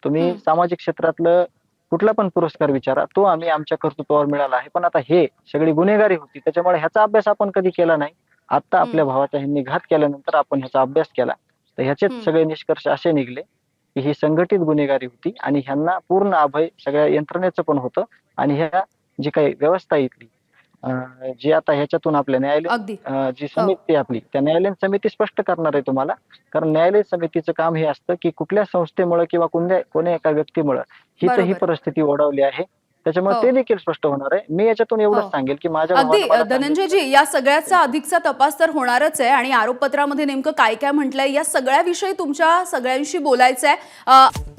तुम्ही सामाजिक क्षेत्रातलं कुठला पण पुरस्कार विचारा, तो आम्ही आमच्या कर्तृत्वावर मिळाला आहे. पण आता हे सगळी गुन्हेगारी होती, त्याच्यामुळे ह्याचा अभ्यास आपण कधी केला नाही. आता आपल्या भावाचा ह्यांनी घात केल्यानंतर आपण ह्याचा अभ्यास केला, तर ह्याचे सगळे निष्कर्ष असे निघले की ही संघटित गुन्हेगारी होती आणि ह्यांना पूर्ण अभय सगळ्या यंत्रणेचं पण होतं. आणि ह्या जी काही व्यवस्था इथली जी आता ह्याच्यातून आपल्या अगदी. न्यायालयीन जी समिती आपली, त्या न्यायालयीन समिती स्पष्ट करणार आहे तुम्हाला. कारण न्यायालयीन समितीचं काम हे असतं की कुठल्या संस्थेमुळे किंवा कोण्या एका व्यक्तीमुळे ही तर ही बरोबर. परिस्थिती ओढवली आहे, त्याच्यामुळे हो. ते देखील स्पष्ट होणार आहे. मी याच्यातून एवढंच हो. सांगेल की माझ्या अगदी भावानं मला धनंजयजी, या सगळ्याचा अधिकचा तपास तर होणारच आहे आणि आरोपपत्रामध्ये नेमकं काय काय म्हटलंय या सगळ्याविषयी तुमच्या सगळ्यांशी बोलायचं आहे.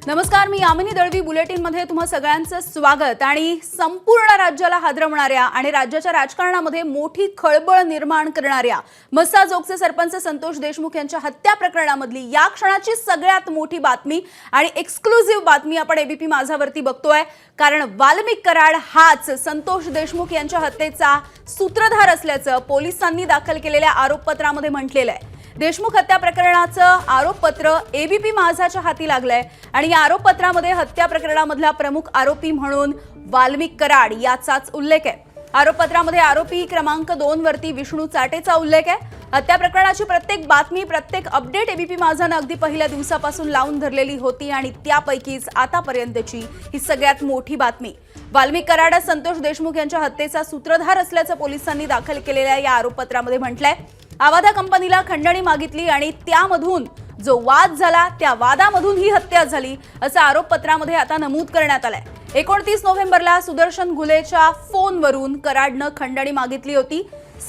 नमस्कार, मी यामिनी दळवी. बुलेटिनमध्ये तुम्हा सगळ्यांचं स्वागत. आणि संपूर्ण राज्याला हादरवणाऱ्या आणि राज्याच्या राजकारणामध्ये मोठी खळबळ निर्माण करणाऱ्या मस्साजोगचे सरपंच संतोष देशमुख यांच्या हत्या प्रकरणामधली या क्षणाची सगळ्यात मोठी बातमी आणि एक्सक्लुझिव्ह बातमी आपण एबीपी माझावरती बघतोय. कारण वाल्मिक कराड हाच संतोष देशमुख यांच्या हत्येचा सूत्रधार असल्याचं पोलिसांनी दाखल केलेल्या आरोपपत्रामध्ये म्हटलेलं आहे. देशमुख हत्या प्रकरणाचं आरोपपत्र एबीपी माझाच्या हाती लागलंय आणि या आरोपपत्रामध्ये हत्या प्रकरणामधला प्रमुख आरोपी म्हणून वाल्मिक कराड याचाच उल्लेख आहे. आरोपपत्रामध्ये आरोपी क्रमांक 2 वरती विष्णू चाटेचा उल्लेख आहे. हत्या प्रकरणाची प्रत्येक बातमी, प्रत्येक अपडेट एबीपी माझानं अगदी पहिल्या दिवसापासून लावून धरलेली होती आणि त्यापैकीच आतापर्यंतची ही सगळ्यात मोठी बातमी. वाल्मिक कराड संतोष देशमुख यांच्या हत्येचा सूत्रधार असल्याचं पोलिसांनी दाखल केलेल्या या आरोपपत्रामध्ये म्हटलंय. आवादा कंपनीला खंडणी मागितली आणि त्यामधून जो वाद झाला त्या वादामधून ही हत्या झाली असं आरोपपत्रामध्ये आता नमूद करण्यात आलंय. 29 नोव्हेंबरला सुदर्शन घुलेच्या फोनवरून कराडनं खंडणी मागितली होती.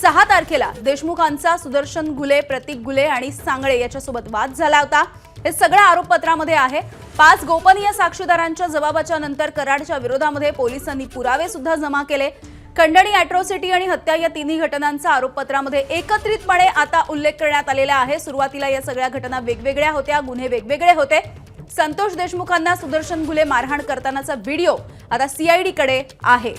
6 तारखेला देशमुखांचा सुदर्शन घुले, प्रतीक घुले आणि सांगळे याच्यासोबत वाद झाला होता. हे सगळं आरोपपत्रामध्ये आहे. 5 गोपनीय साक्षीदारांच्या जबाबाच्या नंतर कराडच्या विरोधामध्ये पोलिसांनी पुरावे सुद्धा जमा केले. खंडणी, अॅट्रॉसिटी आणि हत्या या तिन्ही घटनांचा आरोपपत्रामध्ये एकत्रितपणे आता उल्लेख करण्यात आलेला आहे. सुरुवातीला या सगळ्या घटना वेगवेगळ्या होत्या, गुन्हे वेगवेगळे होते. संतोष देशमुखांना सुदर्शन घुले मारहाण करतानाचा व्हिडिओ आता सीआयडी कडे आहे.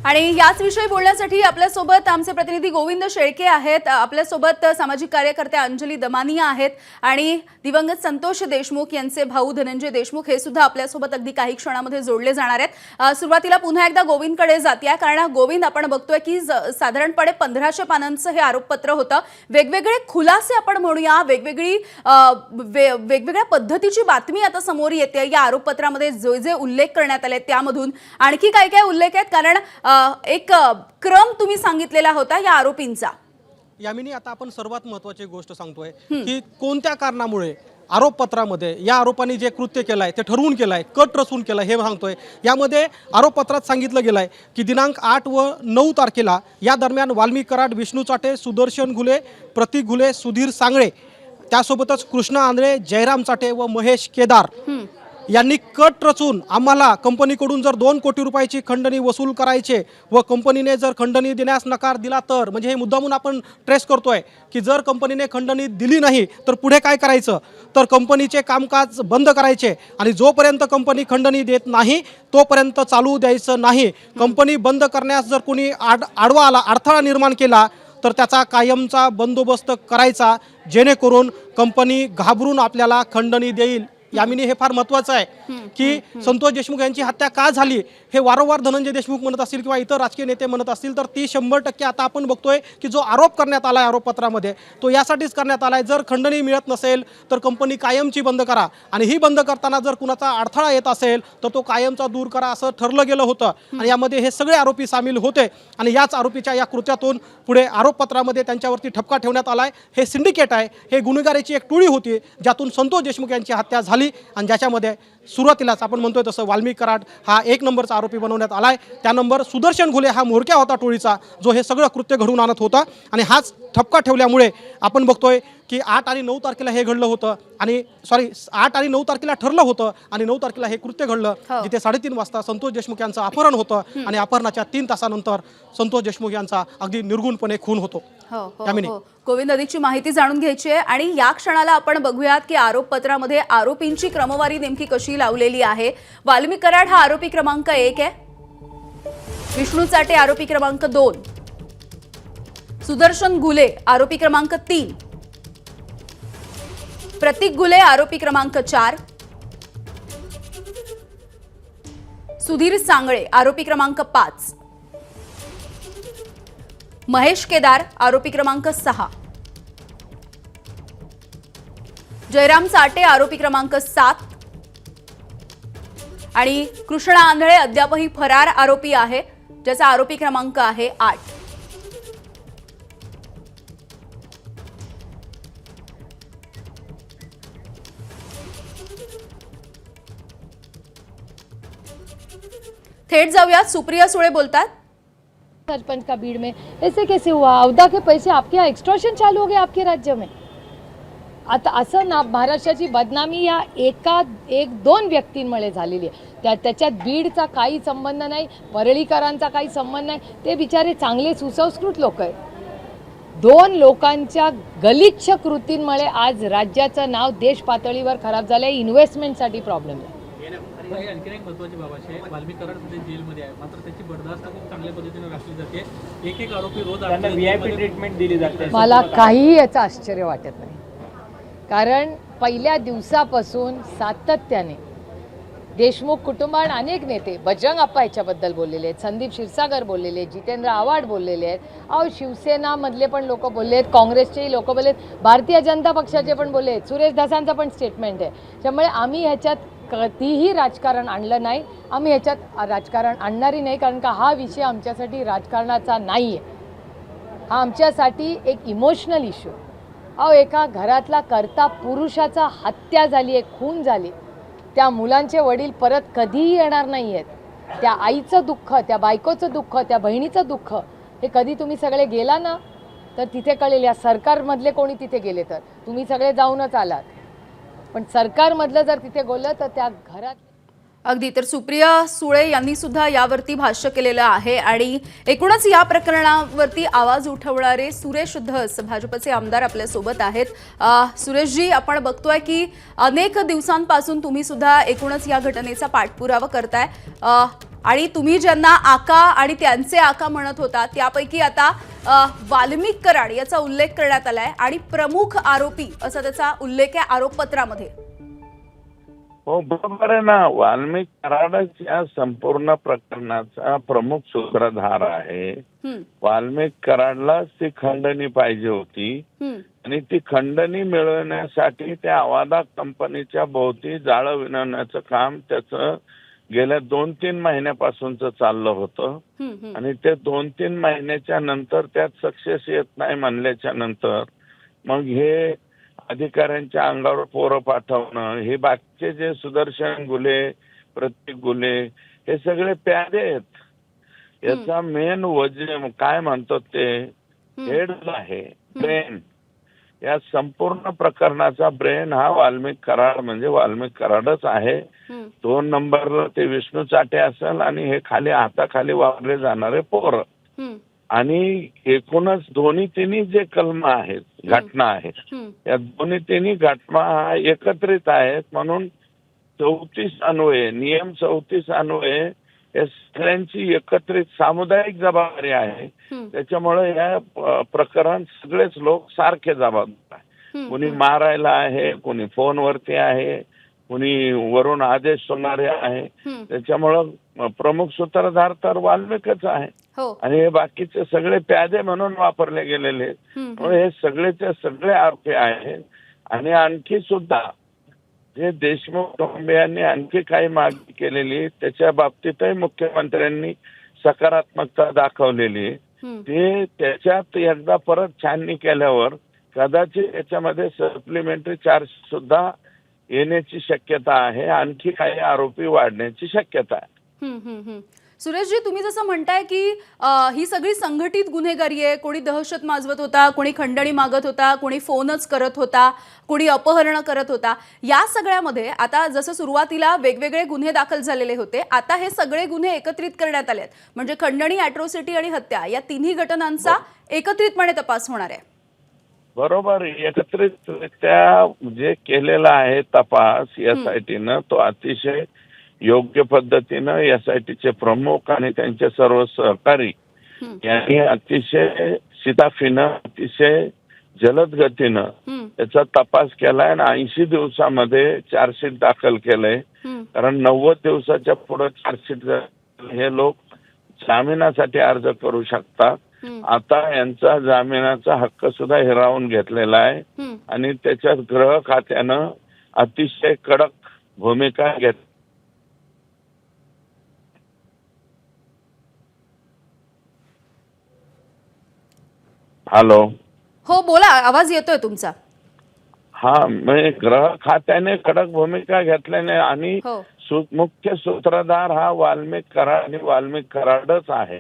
आणि याच विषयी बोलण्यासाठी आपल्यासोबत आमचे प्रतिनिधी गोविंद शेळके आहेत. आपल्यासोबत सामाजिक कार्यकर्त्या अंजली दमानिया आहेत आणि दिवंगत संतोष देशमुख यांचे भाऊ धनंजय देशमुख हे सुद्धा आपल्यासोबत अगदी काही क्षणामध्ये जोडले जाणार आहेत. सुरुवातीला पुन्हा एकदा गोविंदकडे जाते, कारण गोविंद, आपण बघतोय की साधारणपणे 1500 पानांचं हे आरोपपत्र होतं. वेगवेगळे खुलासे आपण म्हणूया, वेगवेगळ्या पद्धतीची बातमी आता समोर येते या आरोपपत्रामध्ये. जे उल्लेख करण्यात आले त्यामधून आणखी काय काय उल्लेख आहेत, कारण एक क्रम तुम्ही सांगितलेला होता या आरोपींचा. यामिनी, आता आपण सर्वात महत्त्वाची गोष्ट सांगतोय की कोणत्या कारणामुळे आरोपपत्रामध्ये या आरोपांनी जे कृत्य केलंय ते ठरवून केलंय, कट रचून केलंय हे सांगतोय. यामध्ये आरोपपत्रात सांगितलं गेलंय की दिनांक 8 व 9 तारखेला या दरम्यान वाल्मिक कराड, विष्णू चाटे, सुदर्शन घुले, प्रतीक घुले, सुधीर सांगळे, त्यासोबतच कृष्ण आंधळे, जयराम चाटे व महेश केदार यांनी कट रचून आम्हाला कंपनीकडून जर 2 कोटी रुपयाची खंडणी वसूल करायचे व कंपनीने जर खंडणी देण्यास नकार दिला तर, म्हणजे हे मुद्दामून आपण ट्रेस करतोय की जर कंपनीने खंडणी दिली नाही तर पुढे काय करायचं, तर कंपनीचे कामकाज बंद करायचे आणि जोपर्यंत कंपनी खंडणी देत नाही तोपर्यंत चालू द्यायचं नाही. कंपनी बंद करण्यास जर कोणी आडवा आला, अडथळा निर्माण केला तर त्याचा कायमचा बंदोबस्त करायचा, जेणेकरून कंपनी घाबरून आपल्याला खंडणी देईल. यामिनी, हे फार महत्त्वाचं आहे की संतोष देशमुख यांची हत्या का झाली हे वारंवार धनंजय देशमुख म्हणत असतील किंवा इतर राजकीय नेते म्हणत असतील तर ती 100% आता आपण बघतोय की जो आरोप करण्यात आला आहे आरोपपत्रामध्ये तो यासाठीच करण्यात आला आहे, जर खंडणी मिळत नसेल तर कंपनी कायमची बंद करा आणि ही बंद करताना जर कुणाचा अडथळा येत असेल तर तो कायमचा दूर करा असं ठरलं गेलं होतं. आणि यामध्ये हे सगळे आरोपी सामील होते आणि याच आरोपीच्या या कृत्यातून पुढे आरोपपत्रामध्ये त्यांच्यावरती ठपका ठेवण्यात आला आहे. हे सिंडिकेट आहे, हे गुन्हेगारीची एक टोळी होती ज्यातून संतोष देशमुख यांची हत्या झाली आणि ज्याच्यामध्ये सुरुवातीलाच आपण म्हणतोय तसं वाल्मिक कराड हा 1 नंबरचा आरोपी बनवण्यात आलाय. त्यानंतर सुदर्शन घुले हा म्होरक्या होता टोळीचा, जो हे सगळं कृत्य घडवून आणत होता आणि हाच ठपका ठेवल्यामुळे आपण बघतोय की 8 आणि 9 तारखेला हे घडलं होतं आणि 8 आणि 9 तारखेला ठरलं होतं आणि 9 तारखेला हे कृत्य घडलं, हो. जिथे 3:30 वाजता संतोष देशमुख यांचं अपहरण होतं आणि अपहरणाच्या 3 तासानंतर संतोष देशमुख यांचा अगदी निर्गुणपणे खून होतो. यामिनी. गोविंद, अधिकची माहिती जाणून घ्यायची आहे आणि या क्षणाला आपण बघूयात की आरोपपत्रामध्ये आरोपींची क्रमवारी नेमकी कशी लावलेली आहे. वाल्मिक कराड हा आरोपी क्रमांक 1 आहे, विष्णू चाटे आरोपी क्रमांक 2, सुदर्शन घुले आरोपी क्रमांक 3, प्रतीक घुले आरोपी क्रमांक 4, सुधीर सांगळे आरोपी क्रमांक 5, महेश केदार आरोपी क्रमांक 6, जयराम चाटे आरोपी क्रमांक 7 आणि कृष्णा आंधळे अद्यापही फरार आरोपी आहे, ज्याचा आरोपी क्रमांक आहे 8. थेट जाऊयात, सुप्रिया सुळे बोलतात. सरपंच का भीड़ में ऐसे कैसे हुआ? अवधा के पैसे आपके यहाँ एक्सटॉर्शन चालू हो गए आपके राज्य में? आता असं ना महाराष्ट्राची बदनामी या एक दोन व्यक्तींमुळे झालेली आहे. त्याच्यात बीडचा काही संबंध नाही, परळीकरांचा काही संबंध नाही. ते बिचारे चांगले सुसंस्कृत लोक आहेत. 2 लोकांच्या गलिच्छ कृतींमुळे आज राज्याचं नाव देश पातळीवर खराब झालं आहे. इन्व्हेस्टमेंटसाठी प्रॉब्लेम आहे. आणखी एक महत्त्वाची बाब अशी आहे, वाल्मिक कराड सध्या जेलमध्ये आहे, मात्र त्याची बर्दास्त खूप चांगल्या पद्धतीने राखली जाते. एक आरोपी रोज त्यांना VIP ट्रीटमेंट दिली जाते. मला काही याचं आश्चर्य वाटत नाही, कारण पहिल्या दिवसापासून सातत्याने देशमुख कुटुंबात अनेक नेते, बजरंग अप्पा याच्याबद्दल बोललेले आहेत, संदीप क्षीरसागर बोललेले आहेत, जितेंद्र आव्हाड बोललेले आहेत, शिवसेनामधले पण लोक बोलले आहेत, काँग्रेसचेही लोक बोलले आहेत, भारतीय जनता पक्षाचे पण बोलले आहेत, सुरेश धसांचं पण स्टेटमेंट आहे. त्यामुळे आम्ही ह्याच्यात कधीही राजकारण आणलं नाही, आम्ही ह्याच्यात राजकारण आणणारही नाही, कारण का हा विषय आमच्यासाठी राजकारणाचा नाही आहे. हा आमच्यासाठी एक इमोशनल इश्यू. एका घरातला कर्ता पुरुषाचा हत्या झाली आहे, खून झाली, त्या मुलांचे वडील परत कधीही येणार नाही आहेत. त्या आईचं दुःख, त्या बायकोचं दुःख, त्या बहिणीचं दुःख, हे कधी तुम्ही सगळे गेला ना तर तिथे कळेल. या सरकारमधले कोणी तिथे गेले तर तुम्ही सगळे जाऊनच आलात, पण सरकारमधलं जर तिथे बोललं तर त्या घरात. अगदी. तर सुप्रिया सुळे यांनी सुद्धा यावरती भाष्य केलेलं आहे आणि एकूणच या प्रकरणावरती आवाज उठवणारे सुरेश धस भाजपचे आमदार आपल्या सोबत आहेत. सुरेशजी, आपण बघतोय की अनेक दिवसांपासून तुम्ही सुद्धा एकूणच या घटनेचा पाठपुरावा करताय आणि तुम्ही ज्यांना आका आणि त्यांचे आका म्हणत होता त्यापैकी आता वाल्मिक कराड याचा उल्लेख करण्यात आलाय आणि प्रमुख आरोपी असा त्याचा उल्लेख आहे आरोपपत्रामध्ये. हो, बरोबर आहे ना. वाल्मिक कराडच या संपूर्ण प्रकरणाचा प्रमुख सूत्रधार आहे. वाल्मिक कराडलाच ती खंडणी पाहिजे होती आणि ती खंडणी मिळवण्यासाठी त्या अवादा कंपनीच्या भोवती जाळं विणवण्याचं काम त्याचं गेल्या 2-3 महिन्यापासूनच चाललं होतं आणि ते 2-3 महिन्याच्या नंतर त्यात सक्सेस येत नाही म्हणल्याच्या नंतर मग हे अधिकाऱ्यांच्या अंगावर पोरं पाठवणं, हे बाकीचे जे सुदर्शन घुले, प्रतीक घुले, हे सगळे प्यादे आहेत. याचा मेन वजन काय म्हणतात ते हेड आहे, ब्रेन. या संपूर्ण प्रकरणाचा ब्रेन हा वाल्मिक कराड म्हणजे वाल्मिक कराडच आहे. 2 नंबरला ते विष्णू चाटे असेल आणि हे खाली हाताखाली वापरले जाणारे पोरं. आणि एकूणच दोन्ही तिन्ही जे कलम आहेत, घटना आहेत, या दोन्ही तिन्ही घटना एकत्रित आहेत. म्हणून 34 अन्वये, नियम 34 अन्वये या सगळ्यांची एकत्रित सामुदायिक जबाबदारी आहे. त्याच्यामुळे या प्रकरण सगळेच लोक सारखे जबाबदार आहे. कोणी मारायला आहे, कोणी फोनवरती आहे, कोणी वरून आदेश सोडणारे आहे. त्याच्यामुळं प्रमुख सूत्रधार तर वाल्मिकच आहे आणि हे बाकीचे सगळे प्यादे म्हणून वापरले गेलेले. हे सगळेचे सगळे आरोपी आहेत. आणि आणखी सुद्धा जे देशमुख कुटुंबियांनी आणखी काही मागणी केलेली त्याच्या बाबतीतही मुख्यमंत्र्यांनी सकारात्मकता दाखवलेली. ते त्याच्यात एकदा परत छाननी केल्यावर कदाचित याच्यामध्ये सप्लिमेंटरी चार्ज सुद्धा येण्याची शक्यता आहे. आणखी काही आरोपी वाढण्याची शक्यता आहे. सुरेशजी, तुम्ही जसं म्हणताय की ही सगळी संघटित गुन्हेगारी आहे. कोणी दहशत माजवत होता, कोणी खंडणी मागत होता, कोणी फोनच करत होता, कोणी अपहरण करत होता. या सगळ्यामध्ये आता जसं सुरुवातीला वेगवेगळे गुन्हे दाखल झालेले होते, आता हे सगळे गुन्हे एकत्रित करण्यात आले आहेत. म्हणजे खंडणी, ॲट्रॉसिटी आणि हत्या या तिन्ही घटनांचा एकत्रितपणे तपास होणार आहे. बरोबर, एकत्रितरित्या जे केलेला आहे तपास SITनं, तो अतिशय योग्य पद्धतीनं SITचे प्रमुख आणि त्यांचे सर्व सहकारी यांनी अतिशय शिताफीनं, अतिशय जलद गतीनं त्याचा तपास केलाय आणि 80 दिवसामध्ये चार्जशीट दाखल केलंय. कारण 90 दिवसाच्या पुढे चार्जशीट हे लोक जामिनासाठी अर्ज करू शकतात. आता यांचा जामिनाचा हक्क सुद्धा हिरावून घेतलेला आहे आणि त्याच्यात गृह खात्यानं अतिशय कडक भूमिका घेत. हॅलो, हो बोला, आवाज येतोय तुमचा. हा, म्हणजे गृह खात्याने कडक भूमिका घेतल्याने आणि हो. मुख्य सूत्रधार हा वाल्मिक कराड आणि वाल्मिक कराडच आहे.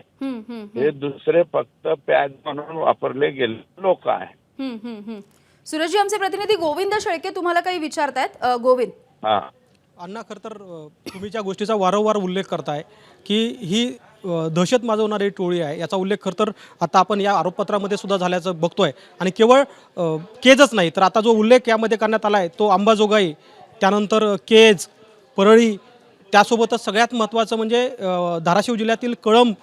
हे दुसरे फक्त पॅच म्हणून वापरले गेले लोक आहे. सुरेशजी, आमचे प्रतिनिधी गोविंद शेळके तुम्हाला काही विचारतायत. गोविंद. हा, अण्णा, खरं तर तुम्ही ज्या गोष्टीचा वारंवार उल्लेख करताय की ही दहशत माजवणारी टोळी आहे, याचा उल्लेख खरं तर आता आपण या आरोपपत्रामध्ये सुद्धा झाल्याचं बघतोय. आणि केवळ केजच नाही, तर आता जो उल्लेख यामध्ये करण्यात आला आहे तो अंबाजोगाई, त्यानंतर केज, परळी, त्यासोबतच सगळ्यात महत्त्वाचं म्हणजे धाराशिव जिल्ह्यातील कळंब,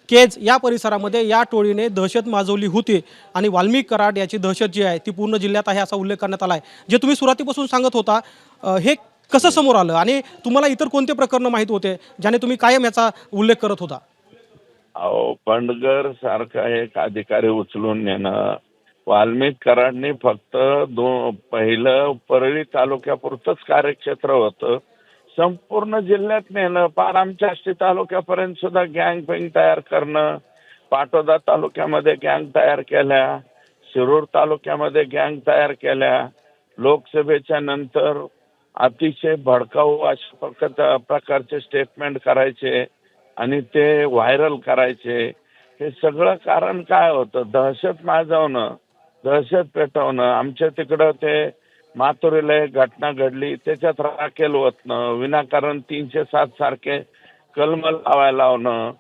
केज या परिसरामध्ये या टोळीने दहशत माजवली होती. आणि वाल्मिक कराड याची दहशत जी आहे ती पूर्ण जिल्ह्यात आहे असा उल्लेख करण्यात आला आहे. जे तुम्ही सुरुवातीपासून सांगत होता, हे कसं समोर आलं आणि तुम्हाला इतर कोणते प्रकरण माहीत होते ज्याने तुम्ही कायम याचा उल्लेख करत होता? अहो, पंडगर सारखा एक अधिकारी उचलून नेणं, वाल्मिक कराडने फक्त पहिलं परळी तालुक्यापुरतंच कार्यक्षेत्र होतं, संपूर्ण जिल्ह्यात नेलं, पार आमच्या आष्टी तालुक्यापर्यंत सुद्धा गँग पेंग तयार करणं, पाटोदा तालुक्यामध्ये गँग तयार केल्या, शिरूर तालुक्यामध्ये गँग तयार केल्या. लोकसभेच्या नंतर अतिशय भडकाऊ अशा प्रकारचे स्टेटमेंट करायचे आणि ते व्हायरल करायचे. हे सगळं कारण काय होतं? दहशत माजवणं, दहशत पेटवणं. आमच्या तिकडं ते माथुरीला एक घटना घडली, त्याच्यात राखेल ओतणं, विनाकारण 307 सारखे कलम लावायला लावणं,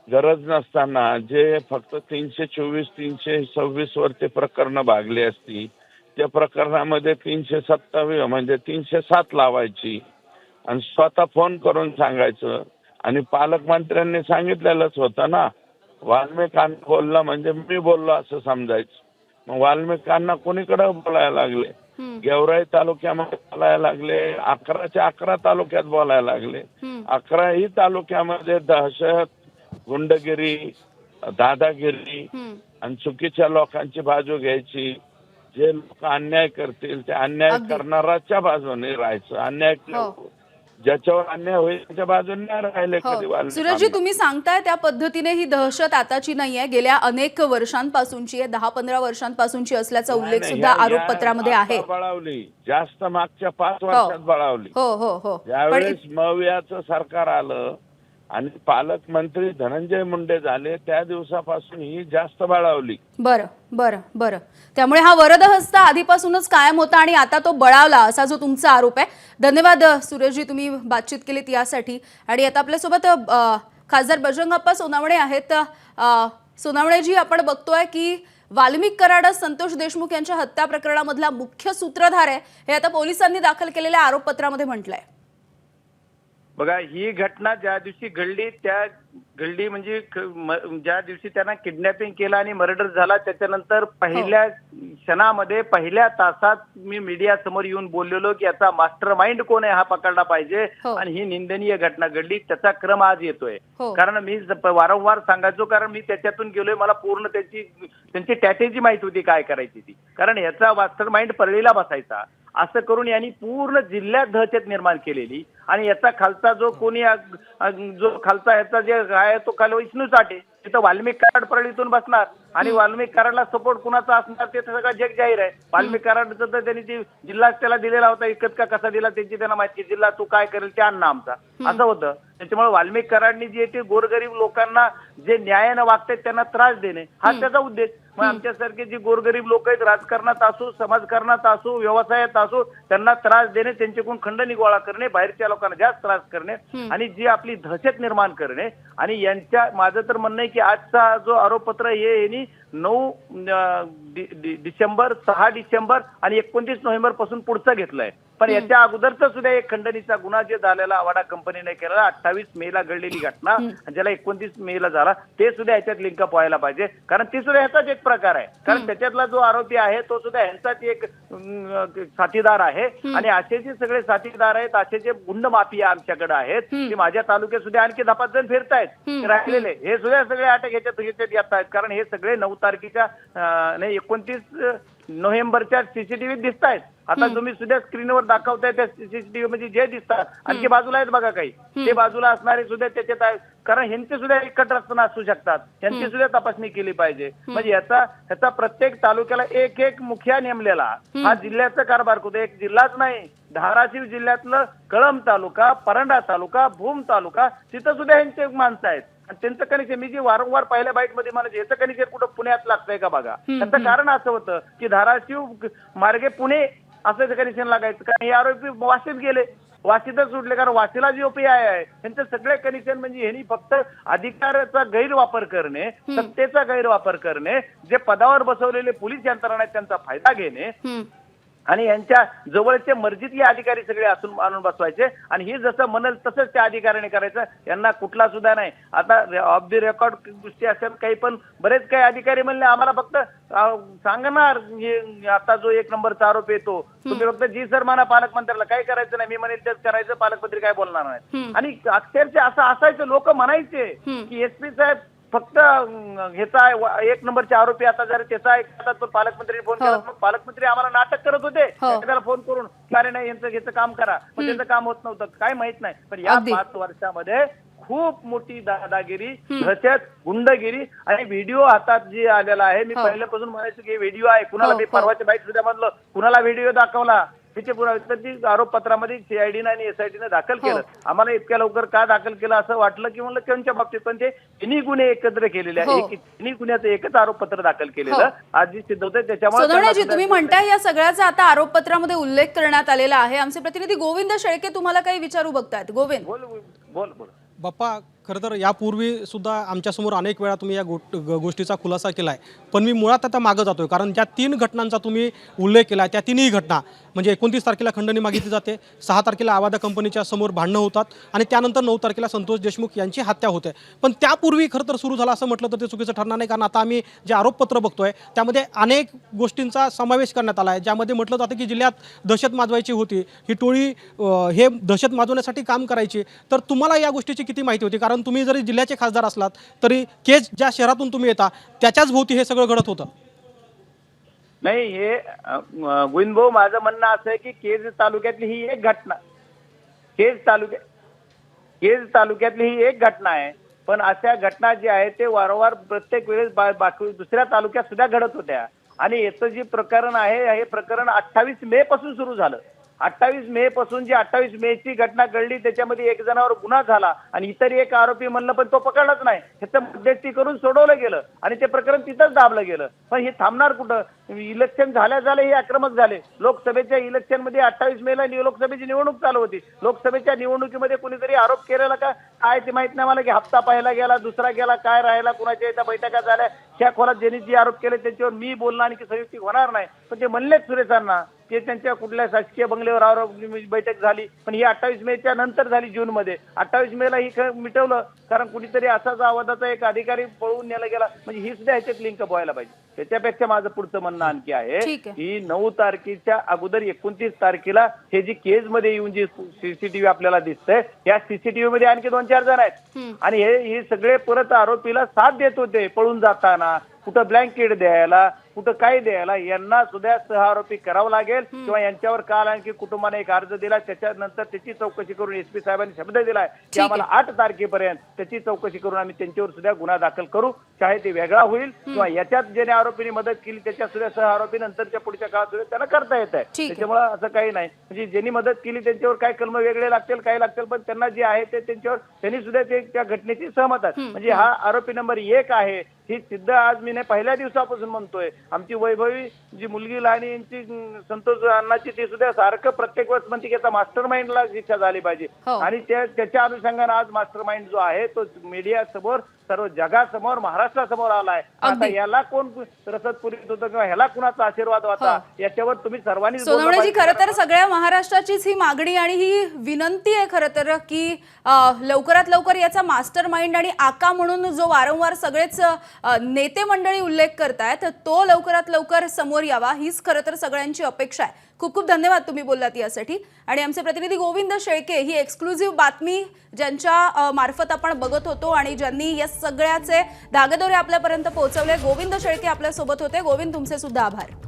गरज नसताना जे फक्त 324, 326 वरती प्रकरणं भागली असती, त्या प्रकरणामध्ये 327 म्हणजे 307 लावायची आणि स्वतः फोन करून सांगायचं. आणि पालकमंत्र्यांनी सांगितलेलंच होतं ना, वाल्मिकांना बोलला म्हणजे मी बोललो असं समजायचं. मग वाल्मिकांना कोणीकडे बोलायला लागले? गेवराई तालुक्यामध्ये बोलायला लागले, 11च्या 11 तालुक्यात बोलायला लागले. 11ही तालुक्यामध्ये दहशत, गुंडगिरी, दादागिरी आणि चुकीच्या लोकांची बाजू घ्यायची. जे लोक अन्याय करतील ते अन्याय करणाराच्या बाजूने राहायचं. अन्याय ज्याच्यावर अन्याय होईल त्याच्या बाजूने नाही राहिले कधी. सुरेशजी, तुम्ही सांगताय त्या पद्धतीने ही दहशत आताची नाहीये, गेल्या अनेक वर्षांपासूनची आहे, 10-15 वर्षांपासूनची असल्याचा उल्लेख सुद्धा आरोपपत्रामध्ये आहे. बळावली जास्त मागच्या 5 वर्षात बळावली. हो हो हो. ज्यावेळेस मवियाचं सरकार आलं आणि पालकमंत्री धनंजय मुंडे झाले त्या दिवसापासून ही जास्त बळावली. बरं बरं बरं. त्यामुळे हा वरदहस्त आधीपासूनच कायम होता आणि आता तो बळावला असा जो तुमचा आरोप आहे. धन्यवाद सुरेशजी, तुम्ही बातचीत केलीत यासाठी. आणि आता आपल्यासोबत खासदार बजरंगप्पा सोनावणे आहेत. सोनावणेजी, आपण बघतोय की वाल्मिक कराड संतोष देशमुख यांच्या हत्या प्रकरणामधला मुख्य सूत्रधार आहे, हे आता पोलिसांनी दाखल केलेल्या आरोपपत्रामध्ये म्हटलंय. बघा, ही घटना ज्या दिवशी घडली त्या घडली म्हणजे ज्या दिवशी त्यांना किडनॅपिंग केलं आणि मर्डर झाला त्याच्यानंतर पहिल्या क्षणामध्ये, पहिल्या तासात मी मीडिया समोर येऊन बोललेलो की याचा मास्टर माइंड कोण आहे हा पकडला पाहिजे आणि ही निंदनीय घटना घडली. त्याचा क्रम आज येतोय. कारण मी वारंवार सांगायचो, कारण मी त्याच्यातून गेलोय, मला पूर्ण त्यांची स्ट्रॅटेजी माहिती होती काय करायची ती. कारण याचा मास्टर माइंड परळीला बसायचा, असं करून यांनी पूर्ण जिल्ह्यात दहशत निर्माण केलेली. आणि याचा खालचा जो कोणी जो खालचा याचा जे आहे तो खाली विष्णू साठे, तिथं वाल्मिक कराड परळीतून बसणार आणि वाल्मिक कराडला सपोर्ट कुणाचा असणार ते सगळं जग जाहीर आहे. वाल्मिक कराडचं तर त्यांनी ती जिल्हा त्याला दिलेला होता, एकच का कसा दिला त्यांची त्यांना माहिती, जिल्हा तू काय करेल ते अन्न आमचा, असं होतं. त्याच्यामुळे वाल्मिक कराडनी जे ते गोरगरीब लोकांना जे न्यायानं वागतात त्यांना त्रास देणे हा त्याचा उद्देश. मग आमच्यासारखे जे गोरगरीब लोक आहेत, राजकारणात असो, समाजकारणात असो, व्यवसायात असो, त्यांना त्रास देणे, त्यांच्याकडून खंडणी गोळा करणे, बाहेरच्या लोकांना जास्त त्रास करणे आणि जी आपली दहशत निर्माण करणे. आणि यांच्या माझं तर म्हणणं आहे की आजचा जो आरोपपत्र हे यांनी 9 डिसेंबर, 6 डिसेंबर आणि 29 नोव्हेंबर पासून पुढचं घेतलंय. पण याच्या अगोदरचा सुद्धा एक खंडणीचा गुन्हा जे झालेला वाडा कंपनीने केलेला 28 मेला घडलेली घटना, ज्याला 29 मेला झाला, ते सुद्धा याच्यात लिंकअप व्हायला पाहिजे. कारण ती सुद्धा ह्याचाच एक प्रकार आहे. कारण त्याच्यातला जो आरोपी आहे तो सुद्धा ह्यांचाच एक साथीदार आहे. आणि असे जे सगळे साथीदार आहेत, असे जे गुंड माफिया आमच्याकडे आहेत, ते माझ्या तालुक्यात सुद्धा आणखी 10-5 जण फिरतायत राहिलेले, हे सुद्धा सगळे अटक ह्याच्यात येत आहेत. कारण हे सगळे 9 तारखेच्या 29 नोव्हेंबरच्या सीसीटीव्ही दिसत आहेत. आता तुम्ही सुद्धा स्क्रीनवर दाखवताय त्या सीसीटीव्ही मध्ये जे दिसतात, आणखी बाजूला आहेत बघा काही, ते बाजूला असणारे सुद्धा त्याच्यात आहेत. कारण ह्यांचे सुद्धा एकत्र असताना असू शकतात, त्यांची सुद्धा तपासणी केली पाहिजे. म्हणजे ह्याचा प्रत्येक तालुक्याला एक मुखिया नेमलेला हा जिल्ह्याचा कारभार करतो. एक जिल्हाच नाही, धाराशिव जिल्ह्यातलं कळंब तालुका, परंडा तालुका, भूम तालुका, तिथं सुद्धा ह्यांचे माणसं आहेत. आणि त्यांचं कनेक्शन मी जे वारंवार पहिल्या बाईट मध्ये म्हणायचे, याचं कनेक्शन कुठं पुण्यात लागतंय का बघा. त्याचं कारण असं होतं की धाराशिव मार्गे पुणे असं कनेक्शन लागायचं. कारण हे आरोपी वाशीत गेले, वाशीतच सुटले. कारण वाशीला जे OPI आहे त्यांचे सगळे कनेक्शन म्हणजे ह्यांनी फक्त अधिकाराचा गैरवापर करणे, सत्तेचा गैरवापर करणे, जे पदावर बसवलेले पोलीस यंत्रणा आहेत त्यांचा फायदा घेणे आणि यांच्या जवळचे मर्जीतले अधिकारी सगळे आणून बसवायचे. आणि हे जसं म्हणेल तसंच त्या अधिकाऱ्याने करायचं, यांना कुठला सुद्धा नाही. आता ऑफ द रेकॉर्ड गोष्टी असेल काही, पण बरेच काही अधिकारी म्हणले आम्हाला फक्त सांगणार आता जो 1 नंबरचा आरोप येतो तुम्ही फक्त जी सर म्हणा पालकमंत्र्याला, काय करायचं नाही, मी म्हणेल तेच करायचं, पालकमंत्री काय बोलणार नाही. आणि अक्षरशः असं असायचं, लोक म्हणायचे की SP साहेब फक्त ह्याचा 1 नंबरचे आरोपी, आता जर त्याचा एक पालकमंत्री फोन केला, मग पालकमंत्री आम्हाला नाटक करत होते त्याला फोन करून, अरे नाही यांचं काम करा, पण त्याचं काम होत नव्हतं, काय माहित नाही. पण या 5 वर्षामध्ये खूप मोठी दादागिरी, दहशत, गुंडगिरी आणि व्हिडिओ हातात जे आलेला आहे. मी पहिल्यापासून म्हणायचं की व्हिडिओ आहे, कुणाला मी परवाच्या बाईट सुद्धा म्हणलं, कुणाला व्हिडिओ दाखवला त्याचे आरोपपत्रामध्ये CID आणि SIT ने दाखल केलं. आम्हाला इतक्या लवकर का दाखल केलं असं वाटलं की म्हणलं त्यांच्या बाबतीत, पण ते तिन्ही गुन्हे एकत्र केलेले आहे, तिन्ही गुन्ह्याचं एकच आरोपपत्र दाखल केलेलं आज जी सिद्ध होतंय. त्याच्यामुळे तुम्ही म्हणताय या सगळ्याचा आता आरोपपत्रामध्ये उल्लेख करण्यात आलेला आहे. आमचे प्रतिनिधी गोविंद शेळके तुम्हाला काही विचारू बघतायत. गोविंद, बोल. बाप्पा, खरं तर यापूर्वी सुद्धा आमच्यासमोर अनेक वेळा तुम्ही या गोष्टीचा खुलासा केला आहे, पण मी मुळात आता मागं जातोय. कारण ज्या 3 घटनांचा तुम्ही उल्लेख केला त्या तिन्ही घटना म्हणजे 29 तारखेला खंडणी मागितली जाते, 6 तारखेला आवादा कंपनीच्या समोर भांडणं होतात आणि त्यानंतर 9 तारखेला संतोष देशमुख यांची हत्या होते. पण त्यापूर्वी खरं तर सुरू झालं असं म्हटलं तर ते चुकीचं ठरणार नाही. कारण आता आम्ही जे आरोपपत्र बघतोय त्यामध्ये अनेक गोष्टींचा समावेश करण्यात आला आहे, ज्यामध्ये म्हटलं जातं की जिल्ह्यात दहशत माजवायची होती, ही टोळी हे दहशत माजवण्यासाठी काम करायची. तर तुम्हाला या गोष्टीची किती माहिती होती? कारण तुम्ही जरी जिल्ह्याचे खासदार असलात तरी केज ज्या शहरातून तुम्ही येता त्याच्याच भोवती हे सगळं घडत होतं. नाही, हे गोविंद भाऊ, माझं म्हणणं असं आहे की केज तालुक्यातली ही एक घटना, केज तालुक्यातली ही एक घटना आहे. पण अशा घटना ज्या आहेत ते वारंवार प्रत्येक वेळेस दुसऱ्या तालुक्यात सुद्धा घडत होत्या. आणि याचं जे प्रकरण आहे हे प्रकरण 28 मे पासून सुरू झालं. 28 मे पासून जी 28 मेची घटना घडली त्याच्यामध्ये 1 जणांवर गुन्हा झाला आणि इतर एक आरोपी म्हणलं, पण तो पकडलाच नाही. ह्याचं मध्यस्थी करून सोडवलं गेलं आणि ते प्रकरण तिथंच दाबलं गेलं. पण हे थांबणार कुठं? इलेक्शन झाल्या हे आक्रमक झाले. लोकसभेच्या इलेक्शन मध्ये 28 मेला लोकसभेची निवडणूक चालू होती. लोकसभेच्या निवडणुकीमध्ये कुणीतरी आरोप केलेला का काय ते माहित नाही मला, की हप्ता पहिला गेला, दुसरा गेला, काय राहिला, कुणाच्या इथं बैठका झाल्या, त्या खोलात ज्यांनी जे आरोप केले त्यांच्यावर मी बोलणं आणि संयुक्तिक होणार नाही. पण ते म्हणलेच सुरेशांना ते त्यांच्या कुठल्या शासकीय बंगल्यावर आरोप बैठक झाली, पण ही 28 मेच्या नंतर झाली, जूनमध्ये. 28 मेला ही मिटवलं कारण कुणीतरी असाच आवाजाचा एक अधिकारी पळवून नेला गेला. म्हणजे ही सुद्धा ह्याच्यात लिंकअप व्हायला पाहिजे. त्याच्यापेक्षा माझं पुढचं म्हणणं आणखी आहे ठीक आहे. की 9 तारखेच्या अगोदर 29 तारखेला हे जी केज मध्ये येऊन जी सीसीटीव्ही आपल्याला दिसतंय या सीसीटीव्ही मध्ये आणखी 2-4 जण आहेत आणि हे सगळे परत आरोपीला साथ देत होते पळून जाताना, कुठं ब्लँकेट द्यायला, कुठं काय द्यायला. यांना सुद्धा सहआरोपी करावं लागेल किंवा यांच्यावर काल आणखी कुटुंबाने एक अर्ज दिला, त्याच्यानंतर त्याची चौकशी करून एसपी साहेबांनी शब्द दिलाय की आम्हाला 8 तारखेपर्यंत त्याची चौकशी करून आम्ही त्यांच्यावर सुद्धा गुन्हा दाखल करू, चाहे ते वेगळा होईल किंवा याच्यात ज्याने आरोपीने मदत केली त्याच्या सुद्धा सहआरोपी नंतरच्या पुढच्या काळात सुद्धा त्यांना करता येत आहे. आहे. त्याच्यामुळे असं काही नाही, म्हणजे ज्यांनी मदत केली त्यांच्यावर काय कलम वेगळे लागतील, काय लागतील, पण त्यांना जे आहे ते त्यांच्यावर त्यांनी सुद्धा ते त्या घटनेची सहमत आहे. म्हणजे हा आरोपी नंबर 1 आहे. ही सिद्ध आज मी नाही पहिल्या दिवसापासून म्हणतोय. आमची वैभवी जी मुलगी लहानी यांची संतोष अण्णाची ती सुद्धा सारखं प्रत्येक वेळेस म्हणते की आता मास्टर माइंडला शिक्षा झाली पाहिजे आणि त्याच्या अनुषंगाने आज मास्टर माइंड जो आहे तो मीडिया समोर सर्व जगासमोर महाराष्ट्रासमोर आलाय. आता याला कोण रसद पुरीत होतं किंवा ह्याला कुणाचा आशीर्वाद होता याच्यावर तुम्ही सर्वांनी सोनवणेजी खरं तर सगळ्या महाराष्ट्राचीच ही मागणी आणि ही विनंती आहे खरं तर की लवकरात लवकर याचा मास्टर माइंड आणि आका म्हणून जो वारंवार सगळेच नेते मंडळी उल्लेख करतायत तो लवकरात लवकर समोर यावा हीच खरं तर सगळ्यांची अपेक्षा आहे. खूप खूप धन्यवाद तुम्ही बोललात यासाठी. आणि आमचे प्रतिनिधी गोविंद शेळके ही एक्सक्लुझिव्ह बातमी ज्यांच्या मार्फत आपण बघत होतो आणि ज्यांनी या सगळ्याचे धागेदोरे आपल्यापर्यंत पोहोचवले, गोविंद शेळके आपल्या सोबत होते. गोविंद तुमचे सुद्धा आभार.